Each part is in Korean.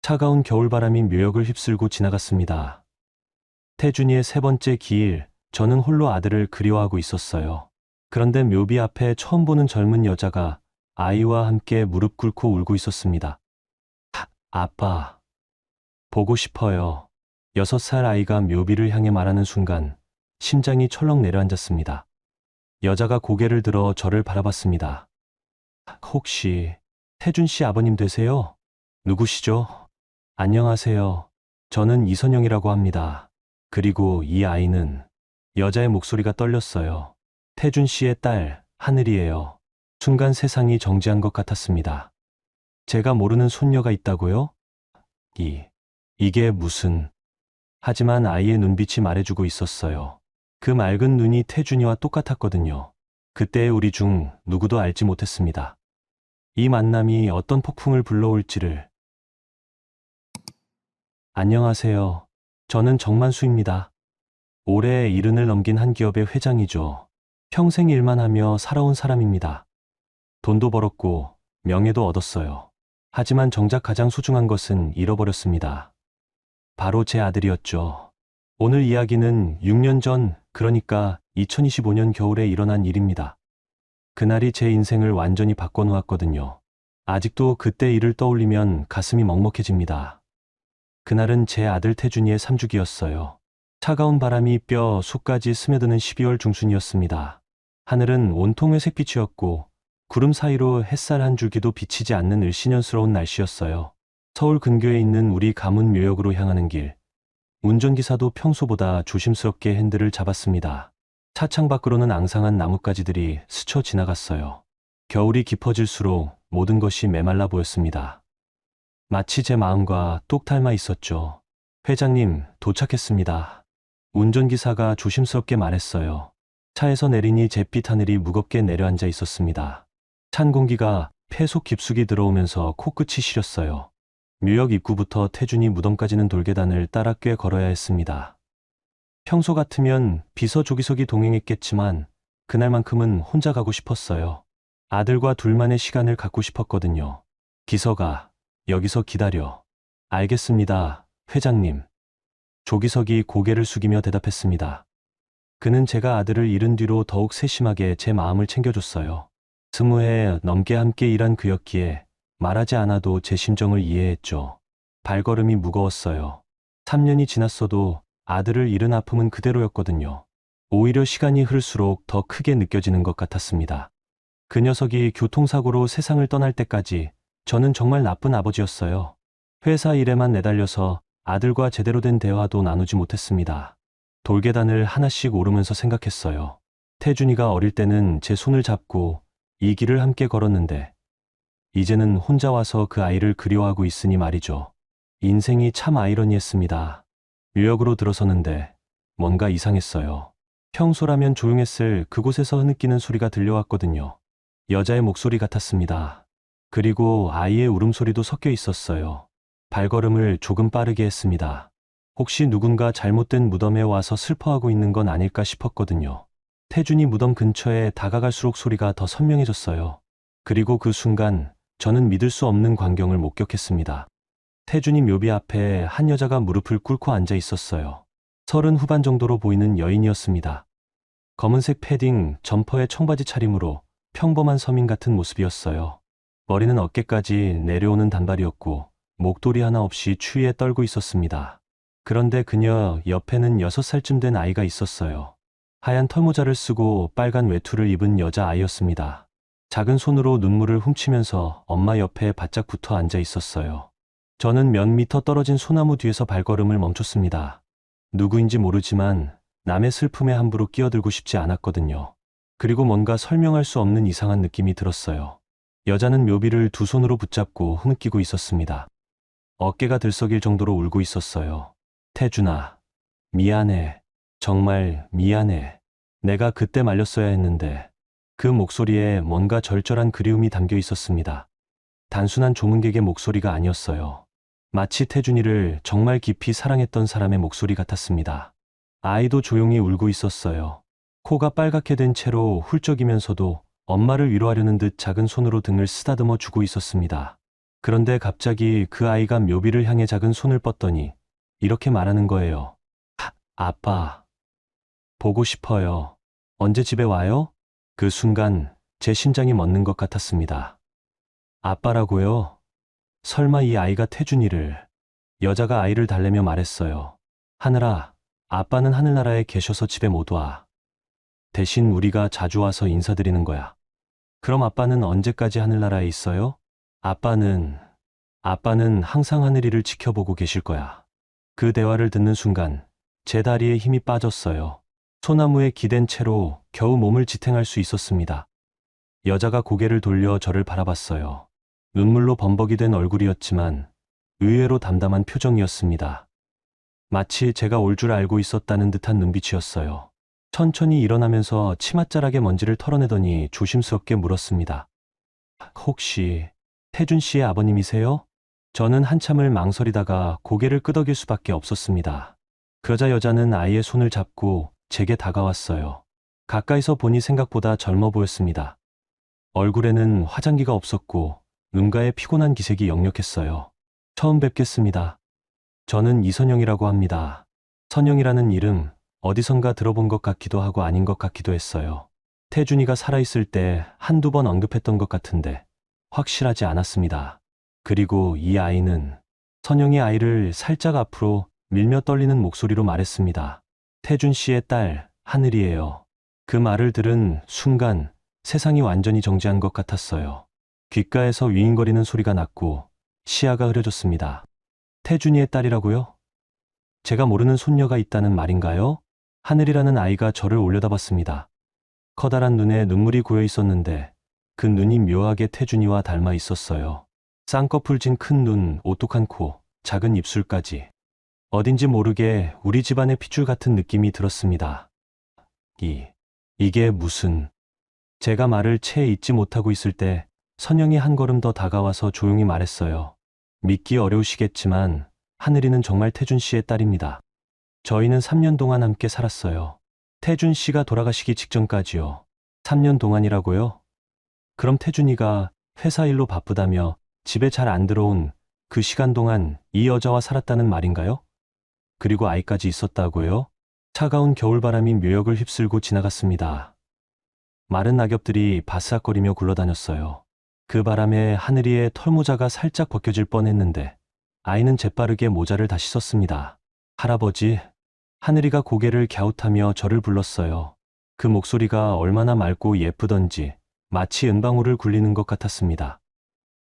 차가운 겨울바람이 묘역을 휩쓸고 지나갔습니다. 태준이의 세 번째 기일, 저는 홀로 아들을 그리워하고 있었어요. 그런데 묘비 앞에 처음 보는 젊은 여자가 아이와 함께 무릎 꿇고 울고 있었습니다. 아빠, 보고 싶어요. 6살 아이가 묘비를 향해 말하는 순간 심장이 철렁 내려앉았습니다. 여자가 고개를 들어 저를 바라봤습니다. 혹시 태준 씨 아버님 되세요? 누구시죠? 안녕하세요. 저는 이선영이라고 합니다. 그리고 이 아이는 여자의 목소리가 떨렸어요. 태준 씨의 딸, 하늘이에요. 순간 세상이 정지한 것 같았습니다. 제가 모르는 손녀가 있다고요? 이게 무슨... 하지만 아이의 눈빛이 말해주고 있었어요. 그 맑은 눈이 태준이와 똑같았거든요. 그때의 우리 중 누구도 알지 못했습니다. 이 만남이 어떤 폭풍을 불러올지를. 안녕하세요. 저는 정만수입니다. 올해 70을 넘긴 한 기업의 회장이죠. 평생 일만 하며 살아온 사람입니다. 돈도 벌었고 명예도 얻었어요. 하지만 정작 가장 소중한 것은 잃어버렸습니다. 바로 제 아들이었죠. 오늘 이야기는 6년 전, 그러니까 2025년 겨울에 일어난 일입니다. 그날이 제 인생을 완전히 바꿔놓았거든요. 아직도 그때 일을 떠올리면 가슴이 먹먹해집니다. 그날은 제 아들 태준이의 3주기였어요. 차가운 바람이 뼈, 속까지 스며드는 12월 중순이었습니다. 하늘은 온통 회색빛이었고 구름 사이로 햇살 한 줄기도 비치지 않는 을씨년스러운 날씨였어요. 서울 근교에 있는 우리 가문 묘역으로 향하는 길. 운전기사도 평소보다 조심스럽게 핸들을 잡았습니다. 차창 밖으로는 앙상한 나뭇가지들이 스쳐 지나갔어요. 겨울이 깊어질수록 모든 것이 메말라 보였습니다. 마치 제 마음과 똑 닮아 있었죠. 회장님, 도착했습니다. 운전기사가 조심스럽게 말했어요. 차에서 내리니 잿빛 하늘이 무겁게 내려앉아 있었습니다. 찬 공기가 폐 속 깊숙이 들어오면서 코끝이 시렸어요. 묘역 입구부터 태준이 무덤까지는 돌계단을 따라 꽤 걸어야 했습니다. 평소 같으면 비서조기석이 동행했겠지만 그날만큼은 혼자 가고 싶었어요. 아들과 둘만의 시간을 갖고 싶었거든요. 기석아, 여기서 기다려. 알겠습니다, 회장님. 조기석이 고개를 숙이며 대답했습니다. 그는 제가 아들을 잃은 뒤로 더욱 세심하게 제 마음을 챙겨줬어요. 20해 넘게 함께 일한 그였기에 말하지 않아도 제 심정을 이해했죠. 발걸음이 무거웠어요. 3년이 지났어도 아들을 잃은 아픔은 그대로였거든요. 오히려 시간이 흐를수록 더 크게 느껴지는 것 같았습니다. 그 녀석이 교통사고로 세상을 떠날 때까지 저는 정말 나쁜 아버지였어요. 회사 일에만 내달려서 아들과 제대로 된 대화도 나누지 못했습니다. 돌계단을 하나씩 오르면서 생각했어요. 태준이가 어릴 때는 제 손을 잡고 이 길을 함께 걸었는데 이제는 혼자 와서 그 아이를 그리워하고 있으니 말이죠. 인생이 참 아이러니했습니다. 묘역으로 들어서는데 뭔가 이상했어요. 평소라면 조용했을 그곳에서 흐느끼는 소리가 들려왔거든요. 여자의 목소리 같았습니다. 그리고 아이의 울음소리도 섞여 있었어요. 발걸음을 조금 빠르게 했습니다. 혹시 누군가 잘못된 무덤에 와서 슬퍼하고 있는 건 아닐까 싶었거든요. 태준이 무덤 근처에 다가갈수록 소리가 더 선명해졌어요. 그리고 그 순간 저는 믿을 수 없는 광경을 목격했습니다. 태준이 묘비 앞에 한 여자가 무릎을 꿇고 앉아 있었어요. 30 후반 정도로 보이는 여인이었습니다. 검은색 패딩, 점퍼에 청바지 차림으로 평범한 서민 같은 모습이었어요. 머리는 어깨까지 내려오는 단발이었고 목도리 하나 없이 추위에 떨고 있었습니다. 그런데 그녀 옆에는 6살쯤 된 아이가 있었어요. 하얀 털모자를 쓰고 빨간 외투를 입은 여자아이였습니다. 작은 손으로 눈물을 훔치면서 엄마 옆에 바짝 붙어 앉아 있었어요. 저는 몇 미터 떨어진 소나무 뒤에서 발걸음을 멈췄습니다. 누구인지 모르지만 남의 슬픔에 함부로 끼어들고 싶지 않았거든요. 그리고 뭔가 설명할 수 없는 이상한 느낌이 들었어요. 여자는 묘비를 두 손으로 붙잡고 흐느끼고 있었습니다. 어깨가 들썩일 정도로 울고 있었어요. 태준아, 미안해. 정말 미안해. 내가 그때 말렸어야 했는데. 그 목소리에 뭔가 절절한 그리움이 담겨 있었습니다. 단순한 조문객의 목소리가 아니었어요. 마치 태준이를 정말 깊이 사랑했던 사람의 목소리 같았습니다. 아이도 조용히 울고 있었어요. 코가 빨갛게 된 채로 훌쩍이면서도 엄마를 위로하려는 듯 작은 손으로 등을 쓰다듬어 주고 있었습니다. 그런데 갑자기 그 아이가 묘비를 향해 작은 손을 뻗더니 이렇게 말하는 거예요. 아빠, 보고 싶어요. 언제 집에 와요? 그 순간 제 심장이 멎는 것 같았습니다. 아빠라고요? 설마 이 아이가 태준이를, 여자가 아이를 달래며 말했어요. 하늘아, 아빠는 하늘나라에 계셔서 집에 못 와. 대신 우리가 자주 와서 인사드리는 거야. 그럼 아빠는 언제까지 하늘나라에 있어요? 아빠는 항상 하늘 위를 지켜보고 계실 거야. 그 대화를 듣는 순간 제 다리에 힘이 빠졌어요. 소나무에 기댄 채로 겨우 몸을 지탱할 수 있었습니다. 여자가 고개를 돌려 저를 바라봤어요. 눈물로 범벅이 된 얼굴이었지만 의외로 담담한 표정이었습니다. 마치 제가 올 줄 알고 있었다는 듯한 눈빛이었어요. 천천히 일어나면서 치맛자락에 먼지를 털어내더니 조심스럽게 물었습니다. 혹시 태준 씨의 아버님이세요? 저는 한참을 망설이다가 고개를 끄덕일 수밖에 없었습니다. 그러자 여자는 아이의 손을 잡고 제게 다가왔어요. 가까이서 보니 생각보다 젊어 보였습니다. 얼굴에는 화장기가 없었고 눈가에 피곤한 기색이 역력했어요. 처음 뵙겠습니다. 저는 이선영이라고 합니다. 선영이라는 이름 어디선가 들어본 것 같기도 하고 아닌 것 같기도 했어요. 태준이가 살아있을 때 한두 번 언급했던 것 같은데 확실하지 않았습니다. 그리고 이 아이는, 선영이 아이를 살짝 앞으로 밀며 떨리는 목소리로 말했습니다. 태준 씨의 딸 하늘이에요. 그 말을 들은 순간 세상이 완전히 정지한 것 같았어요. 귓가에서 윙윙거리는 소리가 났고 시야가 흐려졌습니다. 태준이의 딸이라고요? 제가 모르는 손녀가 있다는 말인가요? 하늘이라는 아이가 저를 올려다봤습니다. 커다란 눈에 눈물이 고여 있었는데 그 눈이 묘하게 태준이와 닮아 있었어요. 쌍꺼풀 진 큰 눈, 오똑한 코, 작은 입술까지. 어딘지 모르게 우리 집안의 핏줄 같은 느낌이 들었습니다. 이게 무슨... 제가 말을 채 잊지 못하고 있을 때 선영이 한 걸음 더 다가와서 조용히 말했어요. 믿기 어려우시겠지만 하늘이는 정말 태준 씨의 딸입니다. 저희는 3년 동안 함께 살았어요. 태준 씨가 돌아가시기 직전까지요. 3년 동안이라고요? 그럼 태준이가 회사 일로 바쁘다며 집에 잘 안 들어온 그 시간 동안 이 여자와 살았다는 말인가요? 그리고 아이까지 있었다고요? 차가운 겨울바람이 묘역을 휩쓸고 지나갔습니다. 마른 낙엽들이 바스락거리며 굴러다녔어요. 그 바람에 하늘이의 털모자가 살짝 벗겨질 뻔했는데 아이는 재빠르게 모자를 다시 썼습니다. 할아버지, 하늘이가 고개를 갸웃하며 저를 불렀어요. 그 목소리가 얼마나 맑고 예쁘던지 마치 은방울을 굴리는 것 같았습니다.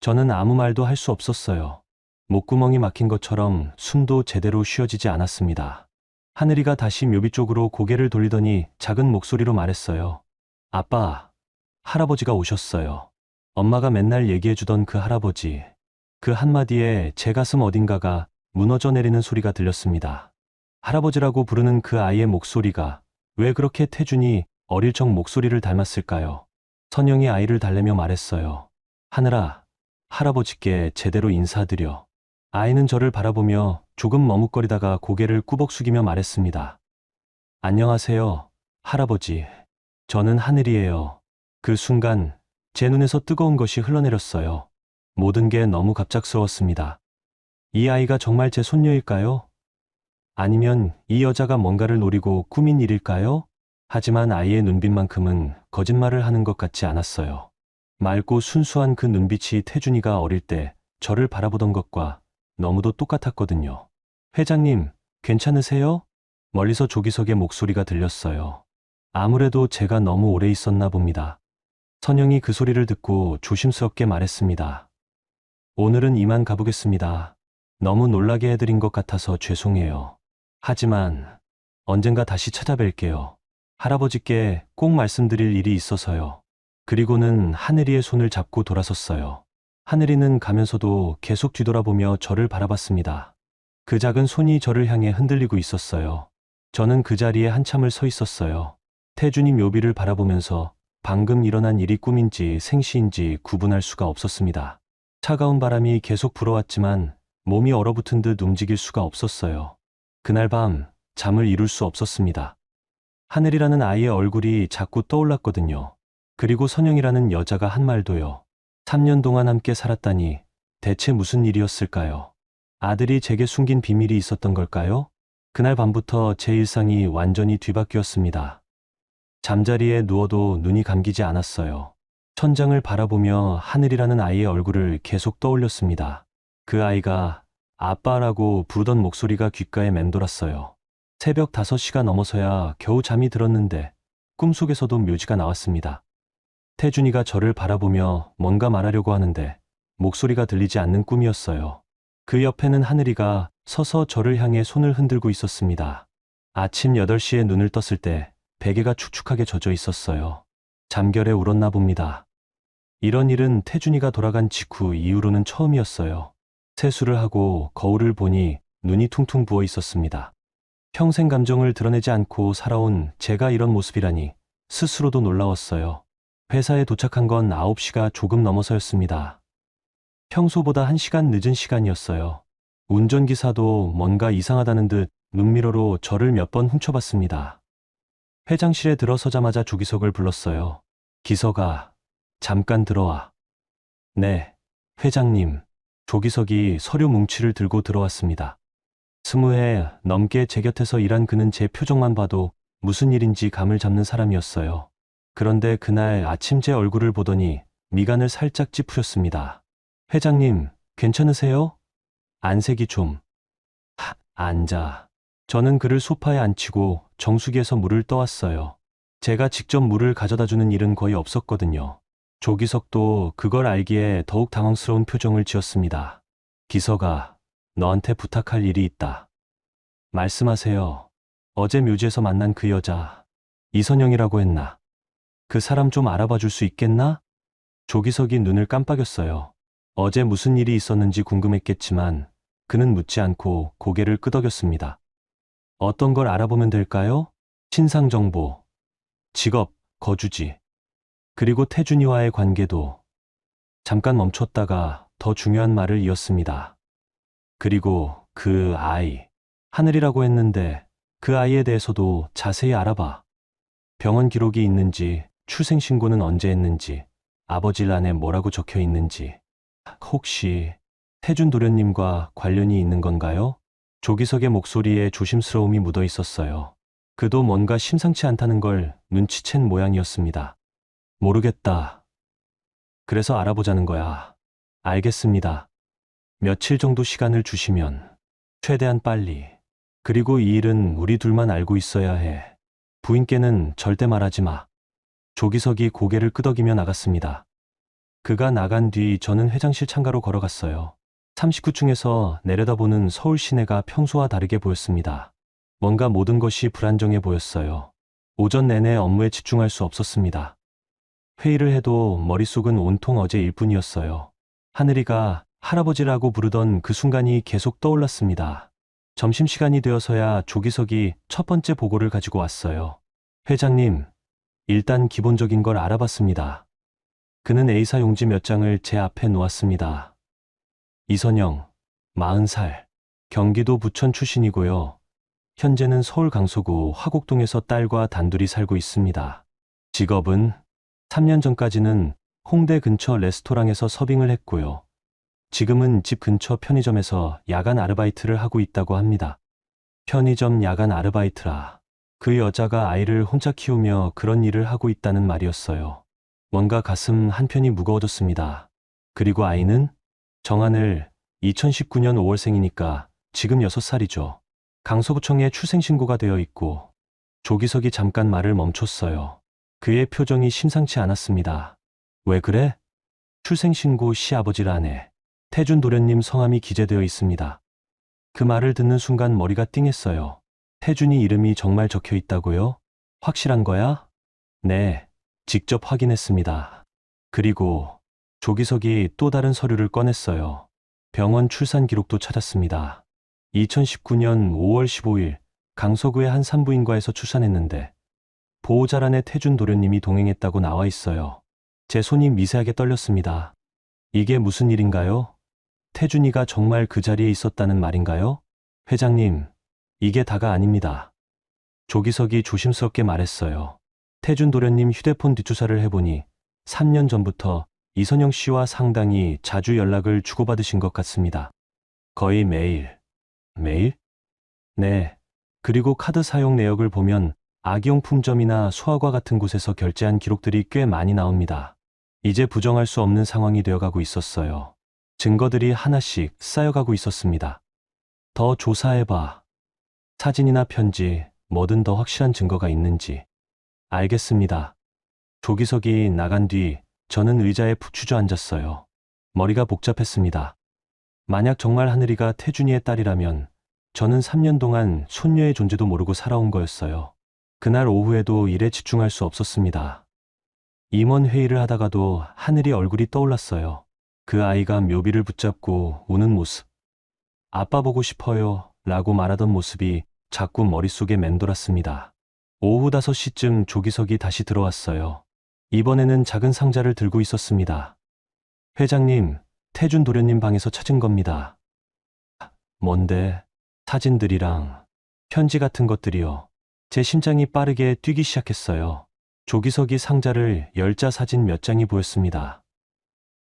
저는 아무 말도 할 수 없었어요. 목구멍이 막힌 것처럼 숨도 제대로 쉬어지지 않았습니다. 하늘이가 다시 묘비 쪽으로 고개를 돌리더니 작은 목소리로 말했어요. 아빠, 할아버지가 오셨어요. 엄마가 맨날 얘기해주던 그 할아버지. 그 한마디에 제 가슴 어딘가가 무너져 내리는 소리가 들렸습니다. 할아버지라고 부르는 그 아이의 목소리가 왜 그렇게 태준이 어릴 적 목소리를 닮았을까요? 선영이 아이를 달래며 말했어요. 하늘아, 할아버지께 제대로 인사드려. 아이는 저를 바라보며 조금 머뭇거리다가 고개를 꾸벅 숙이며 말했습니다. 안녕하세요, 할아버지. 저는 하늘이에요. 그 순간 제 눈에서 뜨거운 것이 흘러내렸어요. 모든 게 너무 갑작스러웠습니다. 이 아이가 정말 제 손녀일까요? 아니면 이 여자가 뭔가를 노리고 꾸민 일일까요? 하지만 아이의 눈빛만큼은 거짓말을 하는 것 같지 않았어요. 맑고 순수한 그 눈빛이 태준이가 어릴 때 저를 바라보던 것과 너무도 똑같았거든요. 회장님, 괜찮으세요? 멀리서 조기석의 목소리가 들렸어요. 아무래도 제가 너무 오래 있었나 봅니다. 선영이 그 소리를 듣고 조심스럽게 말했습니다. 오늘은 이만 가보겠습니다. 너무 놀라게 해드린 것 같아서 죄송해요. 하지만 언젠가 다시 찾아뵐게요. 할아버지께 꼭 말씀드릴 일이 있어서요. 그리고는 하늘이의 손을 잡고 돌아섰어요. 하늘이는 가면서도 계속 뒤돌아보며 저를 바라봤습니다. 그 작은 손이 저를 향해 흔들리고 있었어요. 저는 그 자리에 한참을 서 있었어요. 태준이 묘비를 바라보면서 방금 일어난 일이 꿈인지 생시인지 구분할 수가 없었습니다. 차가운 바람이 계속 불어왔지만 몸이 얼어붙은 듯 움직일 수가 없었어요. 그날 밤 잠을 이룰 수 없었습니다. 하늘이라는 아이의 얼굴이 자꾸 떠올랐거든요. 그리고 선영이라는 여자가 한 말도요. 3년 동안 함께 살았다니 대체 무슨 일이었을까요? 아들이 제게 숨긴 비밀이 있었던 걸까요? 그날 밤부터 제 일상이 완전히 뒤바뀌었습니다. 잠자리에 누워도 눈이 감기지 않았어요. 천장을 바라보며 하늘이라는 아이의 얼굴을 계속 떠올렸습니다. 그 아이가 아빠라고 부르던 목소리가 귓가에 맴돌았어요. 새벽 5시가 넘어서야 겨우 잠이 들었는데 꿈속에서도 묘지가 나왔습니다. 태준이가 저를 바라보며 뭔가 말하려고 하는데 목소리가 들리지 않는 꿈이었어요. 그 옆에는 하늘이가 서서 저를 향해 손을 흔들고 있었습니다. 아침 8시에 눈을 떴을 때 베개가 축축하게 젖어 있었어요. 잠결에 울었나 봅니다. 이런 일은 태준이가 돌아간 직후 이후로는 처음이었어요. 세수를 하고 거울을 보니 눈이 퉁퉁 부어 있었습니다. 평생 감정을 드러내지 않고 살아온 제가 이런 모습이라니 스스로도 놀라웠어요. 회사에 도착한 건 9시가 조금 넘어서였습니다. 평소보다 1시간 늦은 시간이었어요. 운전기사도 뭔가 이상하다는 듯 눈미러로 저를 몇 번 훔쳐봤습니다. 회장실에 들어서자마자 조기석을 불렀어요. 기석아, 잠깐 들어와. 네, 회장님. 조기석이 서류 뭉치를 들고 들어왔습니다. 20해 넘게 제 곁에서 일한 그는 제 표정만 봐도 무슨 일인지 감을 잡는 사람이었어요. 그런데 그날 아침 제 얼굴을 보더니 미간을 살짝 찌푸렸습니다. 회장님, 괜찮으세요? 안색이 좀. 앉아. 저는 그를 소파에 앉히고 정수기에서 물을 떠왔어요. 제가 직접 물을 가져다 주는 일은 거의 없었거든요. 조기석도 그걸 알기에 더욱 당황스러운 표정을 지었습니다. 기석아, 너한테 부탁할 일이 있다. 말씀하세요. 어제 묘지에서 만난 그 여자, 이선영이라고 했나? 그 사람 좀 알아봐 줄 수 있겠나? 조기석이 눈을 깜빡였어요. 어제 무슨 일이 있었는지 궁금했겠지만 그는 묻지 않고 고개를 끄덕였습니다. 어떤 걸 알아보면 될까요? 신상 정보, 직업, 거주지, 그리고 태준이와의 관계도. 잠깐 멈췄다가 더 중요한 말을 이었습니다. 그리고 그 아이, 하늘이라고 했는데 그 아이에 대해서도 자세히 알아봐. 병원 기록이 있는지, 출생신고는 언제 했는지, 아버지란에 뭐라고 적혀 있는지. 혹시 태준 도련님과 관련이 있는 건가요? 조기석의 목소리에 조심스러움이 묻어 있었어요. 그도 뭔가 심상치 않다는 걸 눈치챈 모양이었습니다. 모르겠다. 그래서 알아보자는 거야. 알겠습니다. 며칠 정도 시간을 주시면. 최대한 빨리. 그리고 이 일은 우리 둘만 알고 있어야 해. 부인께는 절대 말하지 마. 조기석이 고개를 끄덕이며 나갔습니다. 그가 나간 뒤 저는 회장실 창가로 걸어갔어요. 39층에서 내려다보는 서울 시내가 평소와 다르게 보였습니다. 뭔가 모든 것이 불안정해 보였어요. 오전 내내 업무에 집중할 수 없었습니다. 회의를 해도 머릿속은 온통 어제 일뿐이었어요. 하늘이가 할아버지라고 부르던 그 순간이 계속 떠올랐습니다. 점심시간이 되어서야 조기석이 첫 번째 보고를 가지고 왔어요. 회장님, 일단 기본적인 걸 알아봤습니다. 그는 A사 용지 몇 장을 제 앞에 놓았습니다. 이선영, 40살, 경기도 부천 출신이고요. 현재는 서울 강서구 화곡동에서 딸과 단둘이 살고 있습니다. 직업은 3년 전까지는 홍대 근처 레스토랑에서 서빙을 했고요. 지금은 집 근처 편의점에서 야간 아르바이트를 하고 있다고 합니다. 편의점 야간 아르바이트라. 그 여자가 아이를 혼자 키우며 그런 일을 하고 있다는 말이었어요. 뭔가 가슴 한편이 무거워졌습니다. 그리고 아이는? 정하늘, 2019년 5월생이니까 지금 6살이죠. 강서구청에 출생신고가 되어 있고. 조기석이 잠깐 말을 멈췄어요. 그의 표정이 심상치 않았습니다. 왜 그래? 출생신고 시아버지라네. 태준 도련님 성함이 기재되어 있습니다. 그 말을 듣는 순간 머리가 띵했어요. 태준이 이름이 정말 적혀 있다고요? 확실한 거야? 네, 직접 확인했습니다. 그리고 조기석이 또 다른 서류를 꺼냈어요. 병원 출산 기록도 찾았습니다. 2019년 5월 15일 강서구의 한 산부인과에서 출산했는데 보호자란에 태준 도련님이 동행했다고 나와 있어요. 제 손이 미세하게 떨렸습니다. 이게 무슨 일인가요? 태준이가 정말 그 자리에 있었다는 말인가요? 회장님, 이게 다가 아닙니다. 조기석이 조심스럽게 말했어요. 태준 도련님 휴대폰 뒷조사를 해보니 3년 전부터 이선영 씨와 상당히 자주 연락을 주고받으신 것 같습니다. 거의 매일. 매일? 네. 그리고 카드 사용 내역을 보면 아기용품점이나 소아과 같은 곳에서 결제한 기록들이 꽤 많이 나옵니다. 이제 부정할 수 없는 상황이 되어가고 있었어요. 증거들이 하나씩 쌓여가고 있었습니다. 더 조사해봐. 사진이나 편지, 뭐든 더 확실한 증거가 있는지. 알겠습니다. 조기석이 나간 뒤 저는 의자에 푹 주저앉았어요. 머리가 복잡했습니다. 만약 정말 하늘이가 태준이의 딸이라면 저는 3년 동안 손녀의 존재도 모르고 살아온 거였어요. 그날 오후에도 일에 집중할 수 없었습니다. 임원 회의를 하다가도 하늘이 얼굴이 떠올랐어요. 그 아이가 묘비를 붙잡고 우는 모습. 아빠 보고 싶어요 라고 말하던 모습이 자꾸 머릿속에 맴돌았습니다. 오후 5시쯤 조기석이 다시 들어왔어요. 이번에는 작은 상자를 들고 있었습니다. 회장님, 태준 도련님 방에서 찾은 겁니다. 뭔데? 사진들이랑 편지 같은 것들이요. 제 심장이 빠르게 뛰기 시작했어요. 조기석이 상자를 열자 사진 몇 장이 보였습니다.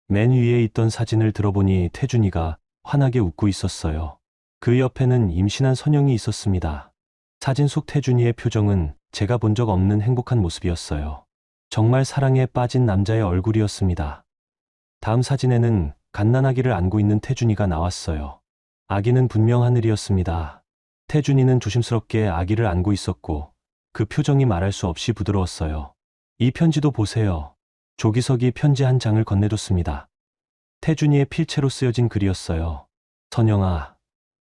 맨 위에 있던 사진을 들어보니 태준이가 환하게 웃고 있었어요. 그 옆에는 임신한 선영이 있었습니다. 사진 속 태준이의 표정은 제가 본 적 없는 행복한 모습이었어요. 정말 사랑에 빠진 남자의 얼굴이었습니다. 다음 사진에는 갓난아기를 안고 있는 태준이가 나왔어요. 아기는 분명 하늘이었습니다. 태준이는 조심스럽게 아기를 안고 있었고 그 표정이 말할 수 없이 부드러웠어요. 이 편지도 보세요. 조기석이 편지 한 장을 건네줬습니다. 태준이의 필체로 쓰여진 글이었어요. 선영아,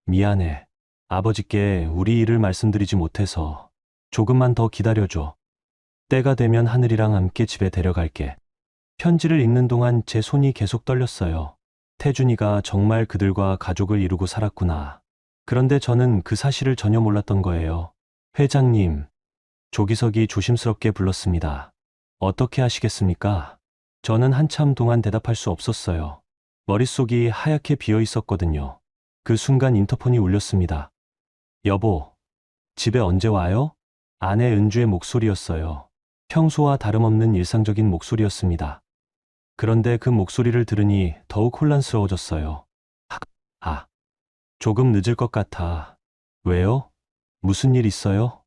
미안해. 아버지께 우리 일을 말씀드리지 못해서 조금만 더 기다려줘. 때가 되면 하늘이랑 함께 집에 데려갈게. 편지를 읽는 동안 제 손이 계속 떨렸어요. 태준이가 정말 그들과 가족을 이루고 살았구나. 그런데 저는 그 사실을 전혀 몰랐던 거예요. 회장님, 조기석이 조심스럽게 불렀습니다. 어떻게 하시겠습니까? 저는 한참 동안 대답할 수 없었어요. 머릿속이 하얗게 비어 있었거든요. 그 순간 인터폰이 울렸습니다. 여보, 집에 언제 와요? 아내 은주의 목소리였어요. 평소와 다름없는 일상적인 목소리였습니다. 그런데 그 목소리를 들으니 더욱 혼란스러워졌어요. 조금 늦을 것 같아. 왜요? 무슨 일 있어요?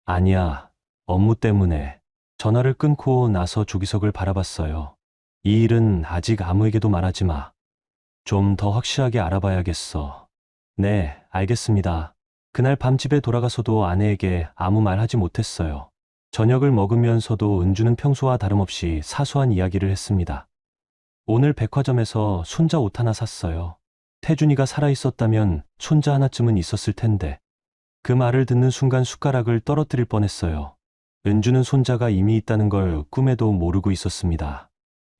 아니야, 업무 때문에. 전화를 끊고 나서 조기석을 바라봤어요. 이 일은 아직 아무에게도 말하지 마. 좀 더 확실하게 알아봐야겠어. 네, 알겠습니다. 그날 밤 집에 돌아가서도 아내에게 아무 말 하지 못했어요. 저녁을 먹으면서도 은주는 평소와 다름없이 사소한 이야기를 했습니다. 오늘 백화점에서 손자 옷 하나 샀어요. 태준이가 살아있었다면 손자 하나쯤은 있었을 텐데. 그 말을 듣는 순간 숟가락을 떨어뜨릴 뻔했어요. 은주는 손자가 이미 있다는 걸 꿈에도 모르고 있었습니다.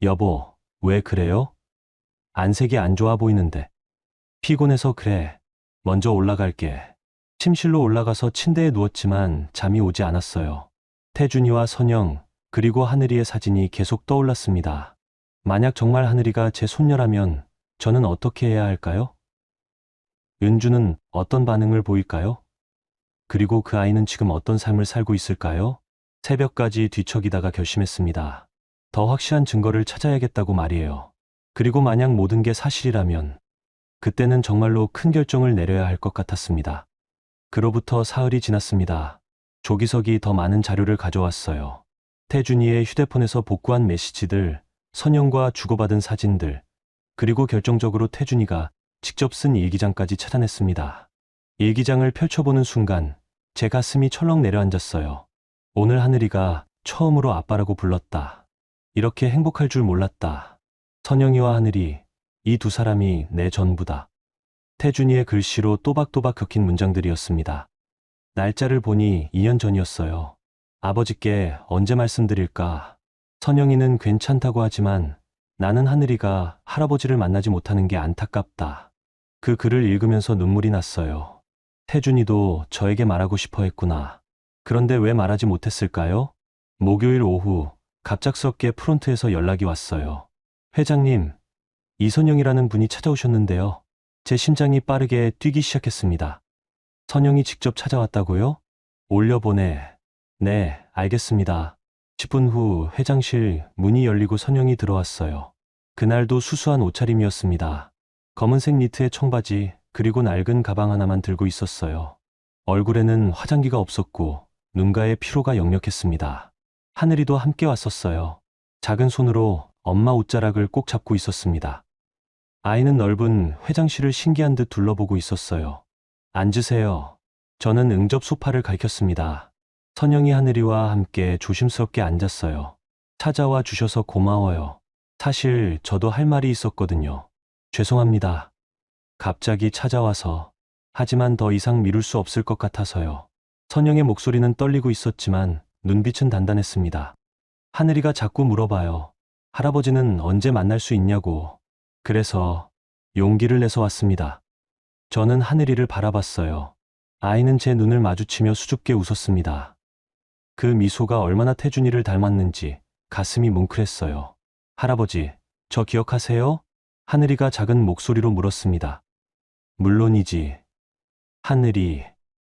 여보, 왜 그래요? 안색이 안 좋아 보이는데. 피곤해서 그래. 먼저 올라갈게. 침실로 올라가서 침대에 누웠지만 잠이 오지 않았어요. 태준이와 선영, 그리고 하늘이의 사진이 계속 떠올랐습니다. 만약 정말 하늘이가 제 손녀라면 저는 어떻게 해야 할까요? 은주는 어떤 반응을 보일까요? 그리고 그 아이는 지금 어떤 삶을 살고 있을까요? 새벽까지 뒤척이다가 결심했습니다. 더 확실한 증거를 찾아야겠다고 말이에요. 그리고 만약 모든 게 사실이라면 그때는 정말로 큰 결정을 내려야 할 것 같았습니다. 그로부터 사흘이 지났습니다. 조기석이 더 많은 자료를 가져왔어요. 태준이의 휴대폰에서 복구한 메시지들, 선영과 주고받은 사진들, 그리고 결정적으로 태준이가 직접 쓴 일기장까지 찾아냈습니다. 일기장을 펼쳐보는 순간 제 가슴이 철렁 내려앉았어요. 오늘 하늘이가 처음으로 아빠라고 불렀다. 이렇게 행복할 줄 몰랐다. 선영이와 하늘이, 이 두 사람이 내 전부다. 태준이의 글씨로 또박또박 적힌 문장들이었습니다. 날짜를 보니 2년 전이었어요. 아버지께 언제 말씀드릴까? 선영이는 괜찮다고 하지만 나는 하늘이가 할아버지를 만나지 못하는 게 안타깝다. 그 글을 읽으면서 눈물이 났어요. 태준이도 저에게 말하고 싶어 했구나. 그런데 왜 말하지 못했을까요? 목요일 오후 갑작스럽게 프론트에서 연락이 왔어요. 회장님, 이선영이라는 분이 찾아오셨는데요. 제 심장이 빠르게 뛰기 시작했습니다. 선영이 직접 찾아왔다고요? 올려보내. 네, 알겠습니다. 10분 후 회장실 문이 열리고 선영이 들어왔어요. 그날도 수수한 옷차림이었습니다. 검은색 니트에 청바지, 그리고 낡은 가방 하나만 들고 있었어요. 얼굴에는 화장기가 없었고 눈가에 피로가 역력했습니다. 하늘이도 함께 왔었어요. 작은 손으로 엄마 옷자락을 꼭 잡고 있었습니다. 아이는 넓은 회장실을 신기한 듯 둘러보고 있었어요. 앉으세요. 저는 응접 소파를 가리켰습니다. 선영이 하늘이와 함께 조심스럽게 앉았어요. 찾아와 주셔서 고마워요. 사실 저도 할 말이 있었거든요. 죄송합니다. 갑자기 찾아와서. 하지만 더 이상 미룰 수 없을 것 같아서요. 선영의 목소리는 떨리고 있었지만 눈빛은 단단했습니다. 하늘이가 자꾸 물어봐요. 할아버지는 언제 만날 수 있냐고. 그래서 용기를 내서 왔습니다. 저는 하늘이를 바라봤어요. 아이는 제 눈을 마주치며 수줍게 웃었습니다. 그 미소가 얼마나 태준이를 닮았는지 가슴이 뭉클했어요. 할아버지, 저 기억하세요? 하늘이가 작은 목소리로 물었습니다. 물론이지. 하늘이.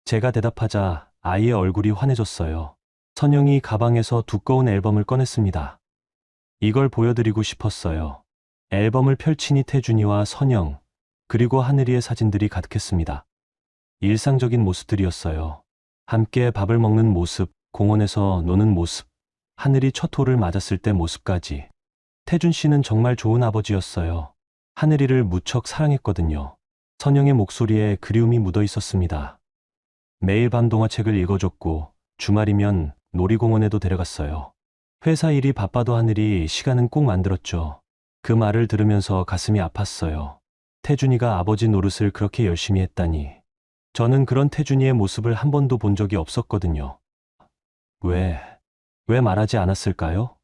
제가 대답하자 아이의 얼굴이 환해졌어요. 선영이 가방에서 두꺼운 앨범을 꺼냈습니다. 이걸 보여드리고 싶었어요. 앨범을 펼치니 태준이와 선영, 그리고 하늘이의 사진들이 가득했습니다. 일상적인 모습들이었어요. 함께 밥을 먹는 모습, 공원에서 노는 모습, 하늘이 첫 호를 맞았을 때 모습까지. 태준 씨는 정말 좋은 아버지였어요. 하늘이를 무척 사랑했거든요. 선영의 목소리에 그리움이 묻어 있었습니다. 매일 밤 동화책을 읽어줬고 주말이면 놀이공원에도 데려갔어요. 회사 일이 바빠도 하늘이 시간은 꼭 만들었죠. 그 말을 들으면서 가슴이 아팠어요. 태준이가 아버지 노릇을 그렇게 열심히 했다니. 저는 그런 태준이의 모습을 한 번도 본 적이 없었거든요. 왜 말하지 않았을까요?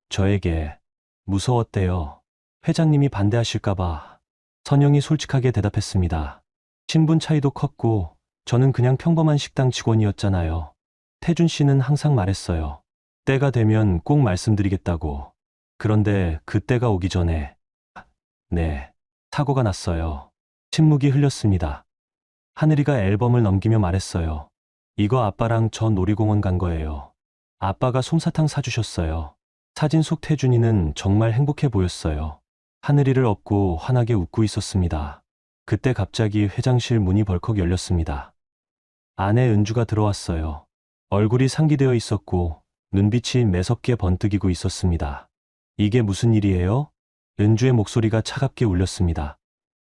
저에게 무서웠대요. 회장님이 반대하실까봐. 선영이 솔직하게 대답했습니다. 신분 차이도 컸고 저는 그냥 평범한 식당 직원이었잖아요. 태준 씨는 항상 말했어요. 때가 되면 꼭 말씀드리겠다고. 그런데 그 때가 오기 전에 네, 사고가 났어요. 침묵이 흘렸습니다. 하늘이가 앨범을 넘기며 말했어요. 이거 아빠랑 저 놀이공원 간 거예요. 아빠가 솜사탕 사주셨어요. 사진 속 태준이는 정말 행복해 보였어요. 하늘이를 업고 환하게 웃고 있었습니다. 그때 갑자기 회장실 문이 벌컥 열렸습니다. 아내 은주가 들어왔어요. 얼굴이 상기되어 있었고 눈빛이 매섭게 번뜩이고 있었습니다. 이게 무슨 일이에요? 은주의 목소리가 차갑게 울렸습니다.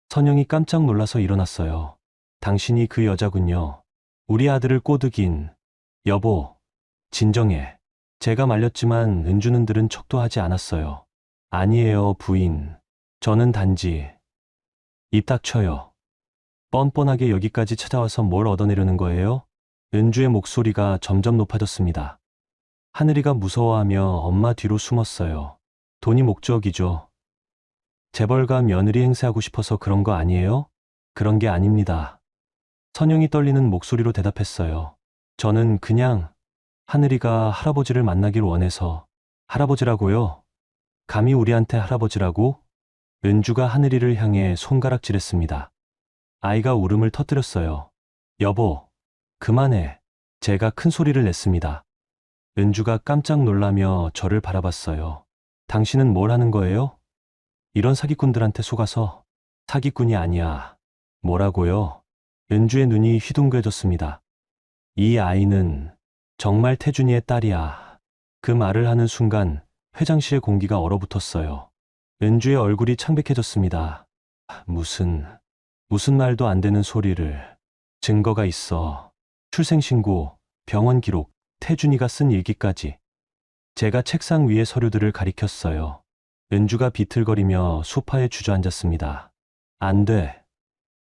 선영이 깜짝 놀라서 일어났어요. 당신이 그 여자군요. 우리 아들을 꼬드긴. 여보, 진정해. 제가 말렸지만 은주는 들은 척도 하지 않았어요. 아니에요, 부인. 저는 단지. 입 닥쳐요. 뻔뻔하게 여기까지 찾아와서 뭘 얻어내려는 거예요? 은주의 목소리가 점점 높아졌습니다. 하늘이가 무서워하며 엄마 뒤로 숨었어요. 돈이 목적이죠. 재벌가 며느리 행세하고 싶어서 그런 거 아니에요? 그런 게 아닙니다. 선영이 떨리는 목소리로 대답했어요. 저는 그냥 하늘이가 할아버지를 만나길 원해서. 할아버지라고요? 감히 우리한테 할아버지라고? 은주가 하늘이를 향해 손가락질했습니다. 아이가 울음을 터뜨렸어요. 여보, 그만해. 제가 큰 소리를 냈습니다. 은주가 깜짝 놀라며 저를 바라봤어요. 당신은 뭘 하는 거예요? 이런 사기꾼들한테 속아서. 사기꾼이 아니야. 뭐라고요? 은주의 눈이 휘둥그레졌습니다. 이 아이는 정말 태준이의 딸이야. 그 말을 하는 순간 회장실의 공기가 얼어붙었어요. 은주의 얼굴이 창백해졌습니다. 무슨 말도 안 되는 소리를. 증거가 있어. 출생신고, 병원 기록, 태준이가 쓴 일기까지. 제가 책상 위의 서류들을 가리켰어요. 은주가 비틀거리며 소파에 주저앉았습니다. 안 돼.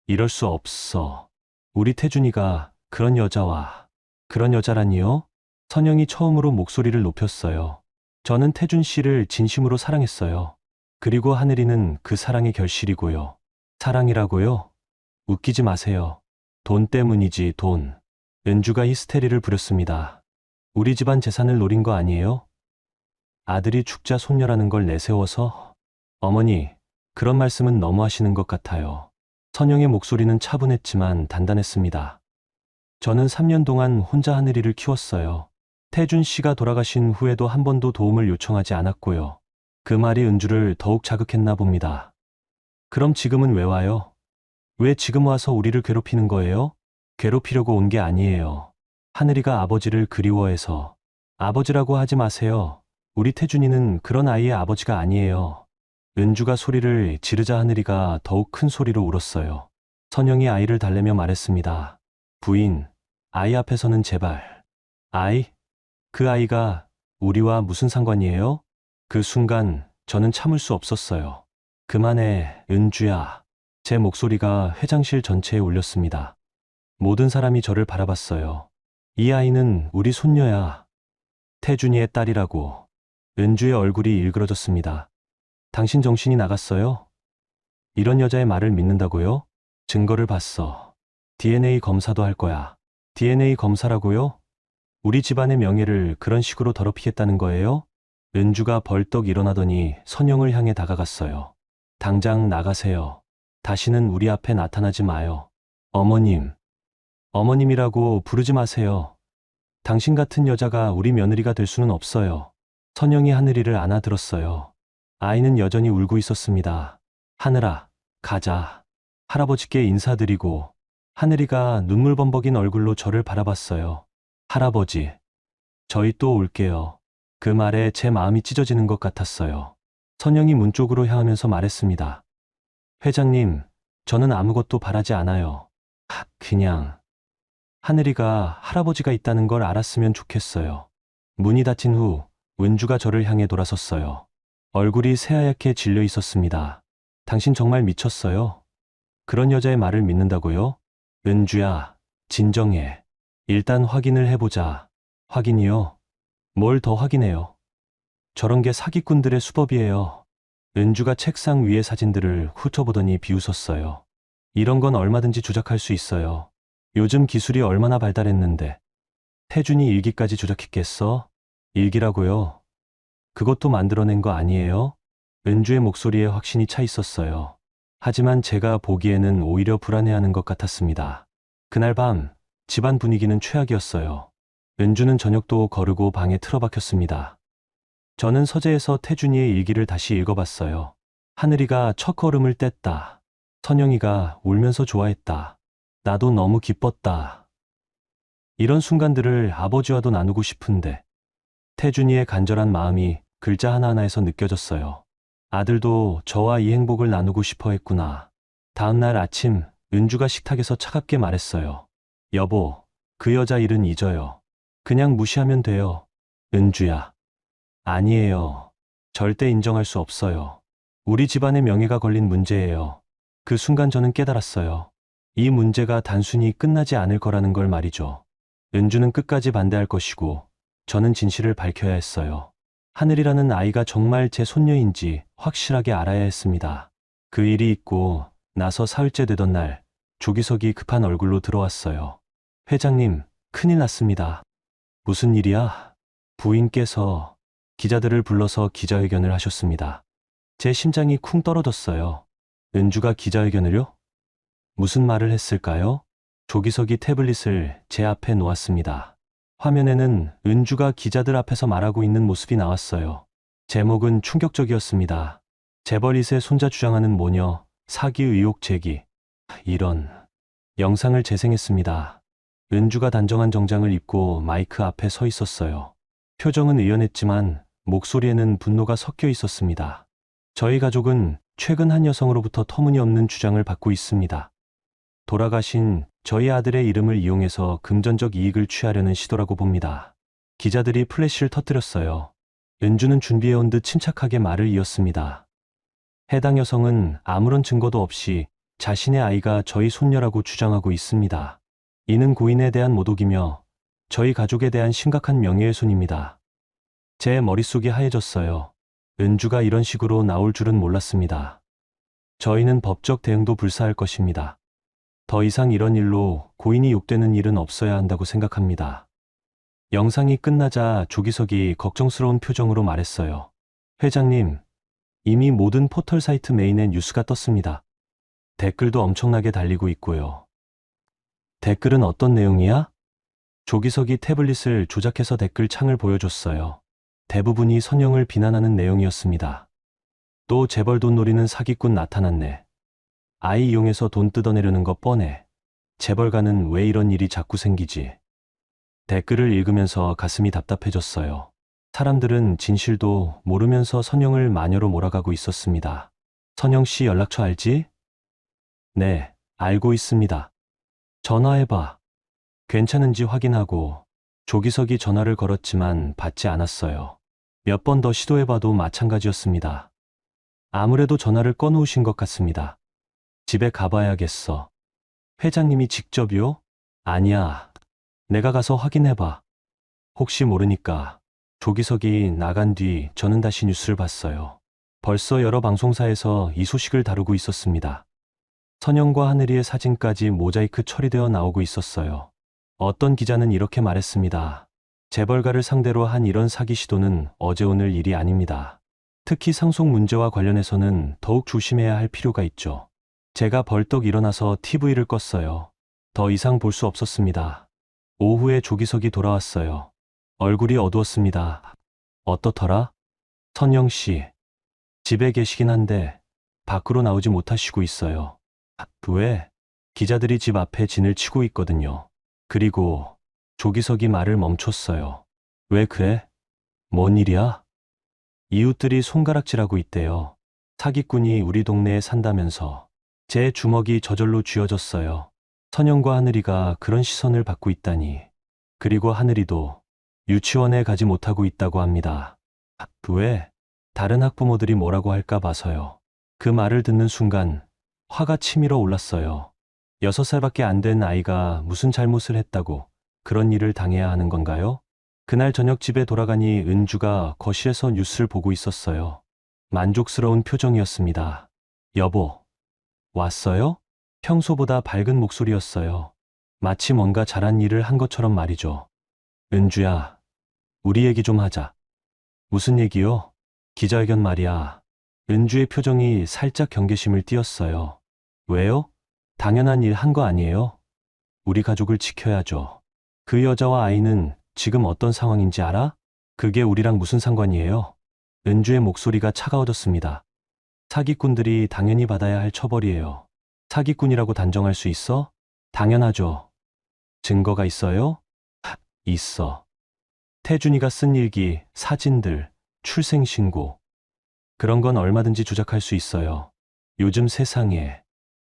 이럴 수 없어. 우리 태준이가 그런 여자와. 그런 여자라니요? 선영이 처음으로 목소리를 높였어요. 저는 태준 씨를 진심으로 사랑했어요. 그리고 하늘이는 그 사랑의 결실이고요. 사랑이라고요? 웃기지 마세요. 돈 때문이지, 돈. 은주가 히스테리를 부렸습니다. 우리 집안 재산을 노린 거 아니에요? 아들이 죽자 손녀라는 걸 내세워서? 어머니, 그런 말씀은 너무 하시는 것 같아요. 선영의 목소리는 차분했지만 단단했습니다. 저는 3년 동안 혼자 하늘이를 키웠어요. 태준 씨가 돌아가신 후에도 한 번도 도움을 요청하지 않았고요. 그 말이 은주를 더욱 자극했나 봅니다. 그럼 지금은 왜 와요? 왜 지금 와서 우리를 괴롭히는 거예요? 괴롭히려고 온 게 아니에요. 하늘이가 아버지를 그리워해서. 아버지라고 하지 마세요. 우리 태준이는 그런 아이의 아버지가 아니에요. 은주가 소리를 지르자 하늘이가 더욱 큰 소리로 울었어요. 선영이 아이를 달래며 말했습니다. 부인, 아이 앞에서는 제발. 아이? 그 아이가 우리와 무슨 상관이에요? 그 순간 저는 참을 수 없었어요. 그만해, 은주야. 제 목소리가 회장실 전체에 울렸습니다. 모든 사람이 저를 바라봤어요. 이 아이는 우리 손녀야. 태준이의 딸이라고. 은주의 얼굴이 일그러졌습니다. 당신 정신이 나갔어요? 이런 여자의 말을 믿는다고요? 증거를 봤어. DNA 검사도 할 거야. DNA 검사라고요? 우리 집안의 명예를 그런 식으로 더럽히겠다는 거예요? 은주가 벌떡 일어나더니 선영을 향해 다가갔어요. 당장 나가세요. 다시는 우리 앞에 나타나지 마요. 어머님. 어머님이라고 부르지 마세요. 당신 같은 여자가 우리 며느리가 될 수는 없어요. 선영이 하늘이를 안아들었어요. 아이는 여전히 울고 있었습니다. 하늘아, 가자. 할아버지께 인사드리고. 하늘이가 눈물범벅인 얼굴로 저를 바라봤어요. 할아버지, 저희 또 올게요. 그 말에 제 마음이 찢어지는 것 같았어요. 선영이 문 쪽으로 향하면서 말했습니다. 회장님, 저는 아무것도 바라지 않아요. 그냥 하늘이가 할아버지가 있다는 걸 알았으면 좋겠어요. 문이 닫힌 후 은주가 저를 향해 돌아섰어요. 얼굴이 새하얗게 질려 있었습니다. 당신 정말 미쳤어요? 그런 여자의 말을 믿는다고요? 은주야, 진정해. 일단 확인을 해보자. 확인이요? 뭘 더 확인해요? 저런 게 사기꾼들의 수법이에요. 은주가 책상 위의 사진들을 훑어보더니 비웃었어요. 이런 건 얼마든지 조작할 수 있어요. 요즘 기술이 얼마나 발달했는데. 태준이 일기까지 조작했겠어? 일기라고요? 그것도 만들어낸 거 아니에요? 은주의 목소리에 확신이 차 있었어요. 하지만 제가 보기에는 오히려 불안해하는 것 같았습니다. 그날 밤 집안 분위기는 최악이었어요. 은주는 저녁도 거르고 방에 틀어박혔습니다. 저는 서재에서 태준이의 일기를 다시 읽어봤어요. 하늘이가 첫 걸음을 뗐다. 선영이가 울면서 좋아했다. 나도 너무 기뻤다. 이런 순간들을 아버지와도 나누고 싶은데 태준이의 간절한 마음이 글자 하나하나에서 느껴졌어요. 아들도 저와 이 행복을 나누고 싶어 했구나. 다음 날 아침 은주가 식탁에서 차갑게 말했어요. 여보, 그 여자 일은 잊어요. 그냥 무시하면 돼요. 은주야. 아니에요. 절대 인정할 수 없어요. 우리 집안의 명예가 걸린 문제예요. 그 순간 저는 깨달았어요. 이 문제가 단순히 끝나지 않을 거라는 걸 말이죠. 은주는 끝까지 반대할 것이고 저는 진실을 밝혀야 했어요. 하늘이라는 아이가 정말 제 손녀인지 확실하게 알아야 했습니다. 그 일이 있고 나서 사흘째 되던 날 조기석이 급한 얼굴로 들어왔어요. 회장님, 큰일 났습니다. 무슨 일이야? 부인께서 기자들을 불러서 기자회견을 하셨습니다. 제 심장이 쿵 떨어졌어요. 은주가 기자회견을요? 무슨 말을 했을까요? 조기석이 태블릿을 제 앞에 놓았습니다. 화면에는 은주가 기자들 앞에서 말하고 있는 모습이 나왔어요. 제목은 충격적이었습니다. 재벌2세 손자 주장하는 모녀, 사기 의혹 제기. 이런. 영상을 재생했습니다. 은주가 단정한 정장을 입고 마이크 앞에 서 있었어요. 표정은 의연했지만 목소리에는 분노가 섞여 있었습니다. 저희 가족은 최근 한 여성으로부터 터무니없는 주장을 받고 있습니다. 돌아가신 저희 아들의 이름을 이용해서 금전적 이익을 취하려는 시도라고 봅니다. 기자들이 플래시를 터뜨렸어요. 은주는 준비해온 듯 침착하게 말을 이었습니다. 해당 여성은 아무런 증거도 없이 자신의 아이가 저희 손녀라고 주장하고 있습니다. 이는 고인에 대한 모독이며 저희 가족에 대한 심각한 명예훼손입니다. 제 머릿속이 하얘졌어요. 은주가 이런 식으로 나올 줄은 몰랐습니다. 저희는 법적 대응도 불사할 것입니다. 더 이상 이런 일로 고인이 욕되는 일은 없어야 한다고 생각합니다. 영상이 끝나자 조기석이 걱정스러운 표정으로 말했어요. 회장님, 이미 모든 포털 사이트 메인에 뉴스가 떴습니다. 댓글도 엄청나게 달리고 있고요. 댓글은 어떤 내용이야? 조기석이 태블릿을 조작해서 댓글 창을 보여줬어요. 대부분이 선영을 비난하는 내용이었습니다. 또 재벌 돈 노리는 사기꾼 나타났네. 아이 이용해서 돈 뜯어내려는 거 뻔해. 재벌가는 왜 이런 일이 자꾸 생기지? 댓글을 읽으면서 가슴이 답답해졌어요. 사람들은 진실도 모르면서 선영을 마녀로 몰아가고 있었습니다. 선영 씨 연락처 알지? 네, 알고 있습니다. 전화해봐. 괜찮은지 확인하고 조기석이 전화를 걸었지만 받지 않았어요. 몇 번 더 시도해봐도 마찬가지였습니다. 아무래도 전화를 꺼놓으신 것 같습니다. 집에 가봐야겠어. 회장님이 직접이요? 아니야. 내가 가서 확인해봐. 혹시 모르니까. 조기석이 나간 뒤 저는 다시 뉴스를 봤어요. 벌써 여러 방송사에서 이 소식을 다루고 있었습니다. 선영과 하늘이의 사진까지 모자이크 처리되어 나오고 있었어요. 어떤 기자는 이렇게 말했습니다. 재벌가를 상대로 한 이런 사기 시도는 어제 오늘 일이 아닙니다. 특히 상속 문제와 관련해서는 더욱 조심해야 할 필요가 있죠. 제가 벌떡 일어나서 TV를 껐어요. 더 이상 볼 수 없었습니다. 오후에 조기석이 돌아왔어요. 얼굴이 어두웠습니다. 어떻더라? 선영 씨. 집에 계시긴 한데 밖으로 나오지 못하시고 있어요. 왜? 기자들이 집 앞에 진을 치고 있거든요. 그리고 조기석이 말을 멈췄어요. 왜 그래? 뭔 일이야? 이웃들이 손가락질하고 있대요. 사기꾼이 우리 동네에 산다면서. 제 주먹이 저절로 쥐어졌어요. 선영과 하늘이가 그런 시선을 받고 있다니. 그리고 하늘이도 유치원에 가지 못하고 있다고 합니다. 왜? 다른 학부모들이 뭐라고 할까 봐서요. 그 말을 듣는 순간 화가 치밀어 올랐어요. 6살밖에 안 된 아이가 무슨 잘못을 했다고 그런 일을 당해야 하는 건가요? 그날 저녁 집에 돌아가니 은주가 거실에서 뉴스를 보고 있었어요. 만족스러운 표정이었습니다. 여보, 왔어요? 평소보다 밝은 목소리였어요. 마치 뭔가 잘한 일을 한 것처럼 말이죠. 은주야, 우리 얘기 좀 하자. 무슨 얘기요? 기자회견 말이야. 은주의 표정이 살짝 경계심을 띠었어요. 왜요? 당연한 일 한 거 아니에요? 우리 가족을 지켜야죠. 그 여자와 아이는 지금 어떤 상황인지 알아? 그게 우리랑 무슨 상관이에요? 은주의 목소리가 차가워졌습니다. 사기꾼들이 당연히 받아야 할 처벌이에요. 사기꾼이라고 단정할 수 있어? 당연하죠. 증거가 있어요? 있어. 태준이가 쓴 일기, 사진들, 출생신고. 그런 건 얼마든지 조작할 수 있어요. 요즘 세상에.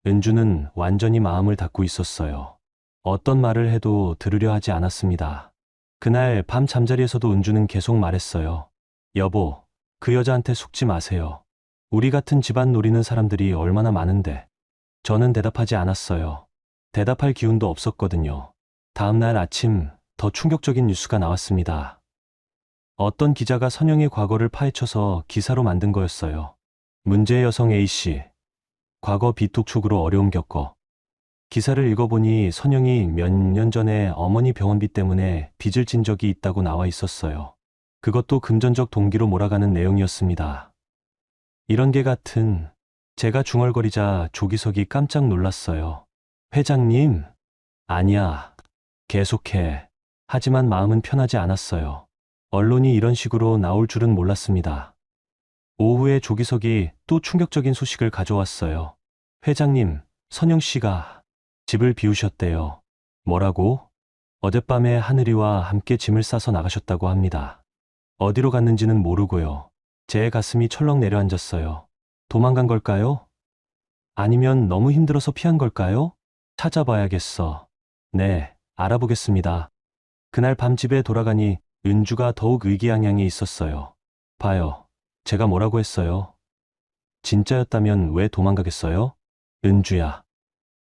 은주는 완전히 마음을 닫고 있었어요. 어떤 말을 해도 들으려 하지 않았습니다. 그날 밤 잠자리에서도 은주는 계속 말했어요. 여보, 그 여자한테 속지 마세요. 우리 같은 집안 노리는 사람들이 얼마나 많은데. 저는 대답하지 않았어요. 대답할 기운도 없었거든요. 다음 날 아침 더 충격적인 뉴스가 나왔습니다. 어떤 기자가 선영의 과거를 파헤쳐서 기사로 만든 거였어요. 문제의 여성 A씨. 과거 비톡촉으로 어려움 겪어. 기사를 읽어보니 선영이 몇 년 전에 어머니 병원비 때문에 빚을 진 적이 있다고 나와 있었어요. 그것도 금전적 동기로 몰아가는 내용이었습니다. 이런 게 같은. 제가 중얼거리자 조기석이 깜짝 놀랐어요. 회장님? 아니야. 계속해. 하지만 마음은 편하지 않았어요. 언론이 이런 식으로 나올 줄은 몰랐습니다. 오후에 조기석이 또 충격적인 소식을 가져왔어요. 회장님, 선영 씨가 집을 비우셨대요. 뭐라고? 어젯밤에 하늘이와 함께 짐을 싸서 나가셨다고 합니다. 어디로 갔는지는 모르고요. 제 가슴이 철렁 내려앉았어요. 도망간 걸까요? 아니면 너무 힘들어서 피한 걸까요? 찾아봐야겠어. 네, 알아보겠습니다. 그날 밤 집에 돌아가니 은주가 더욱 의기양양해 있었어요. 봐요. 제가 뭐라고 했어요? 진짜였다면 왜 도망가겠어요? 은주야.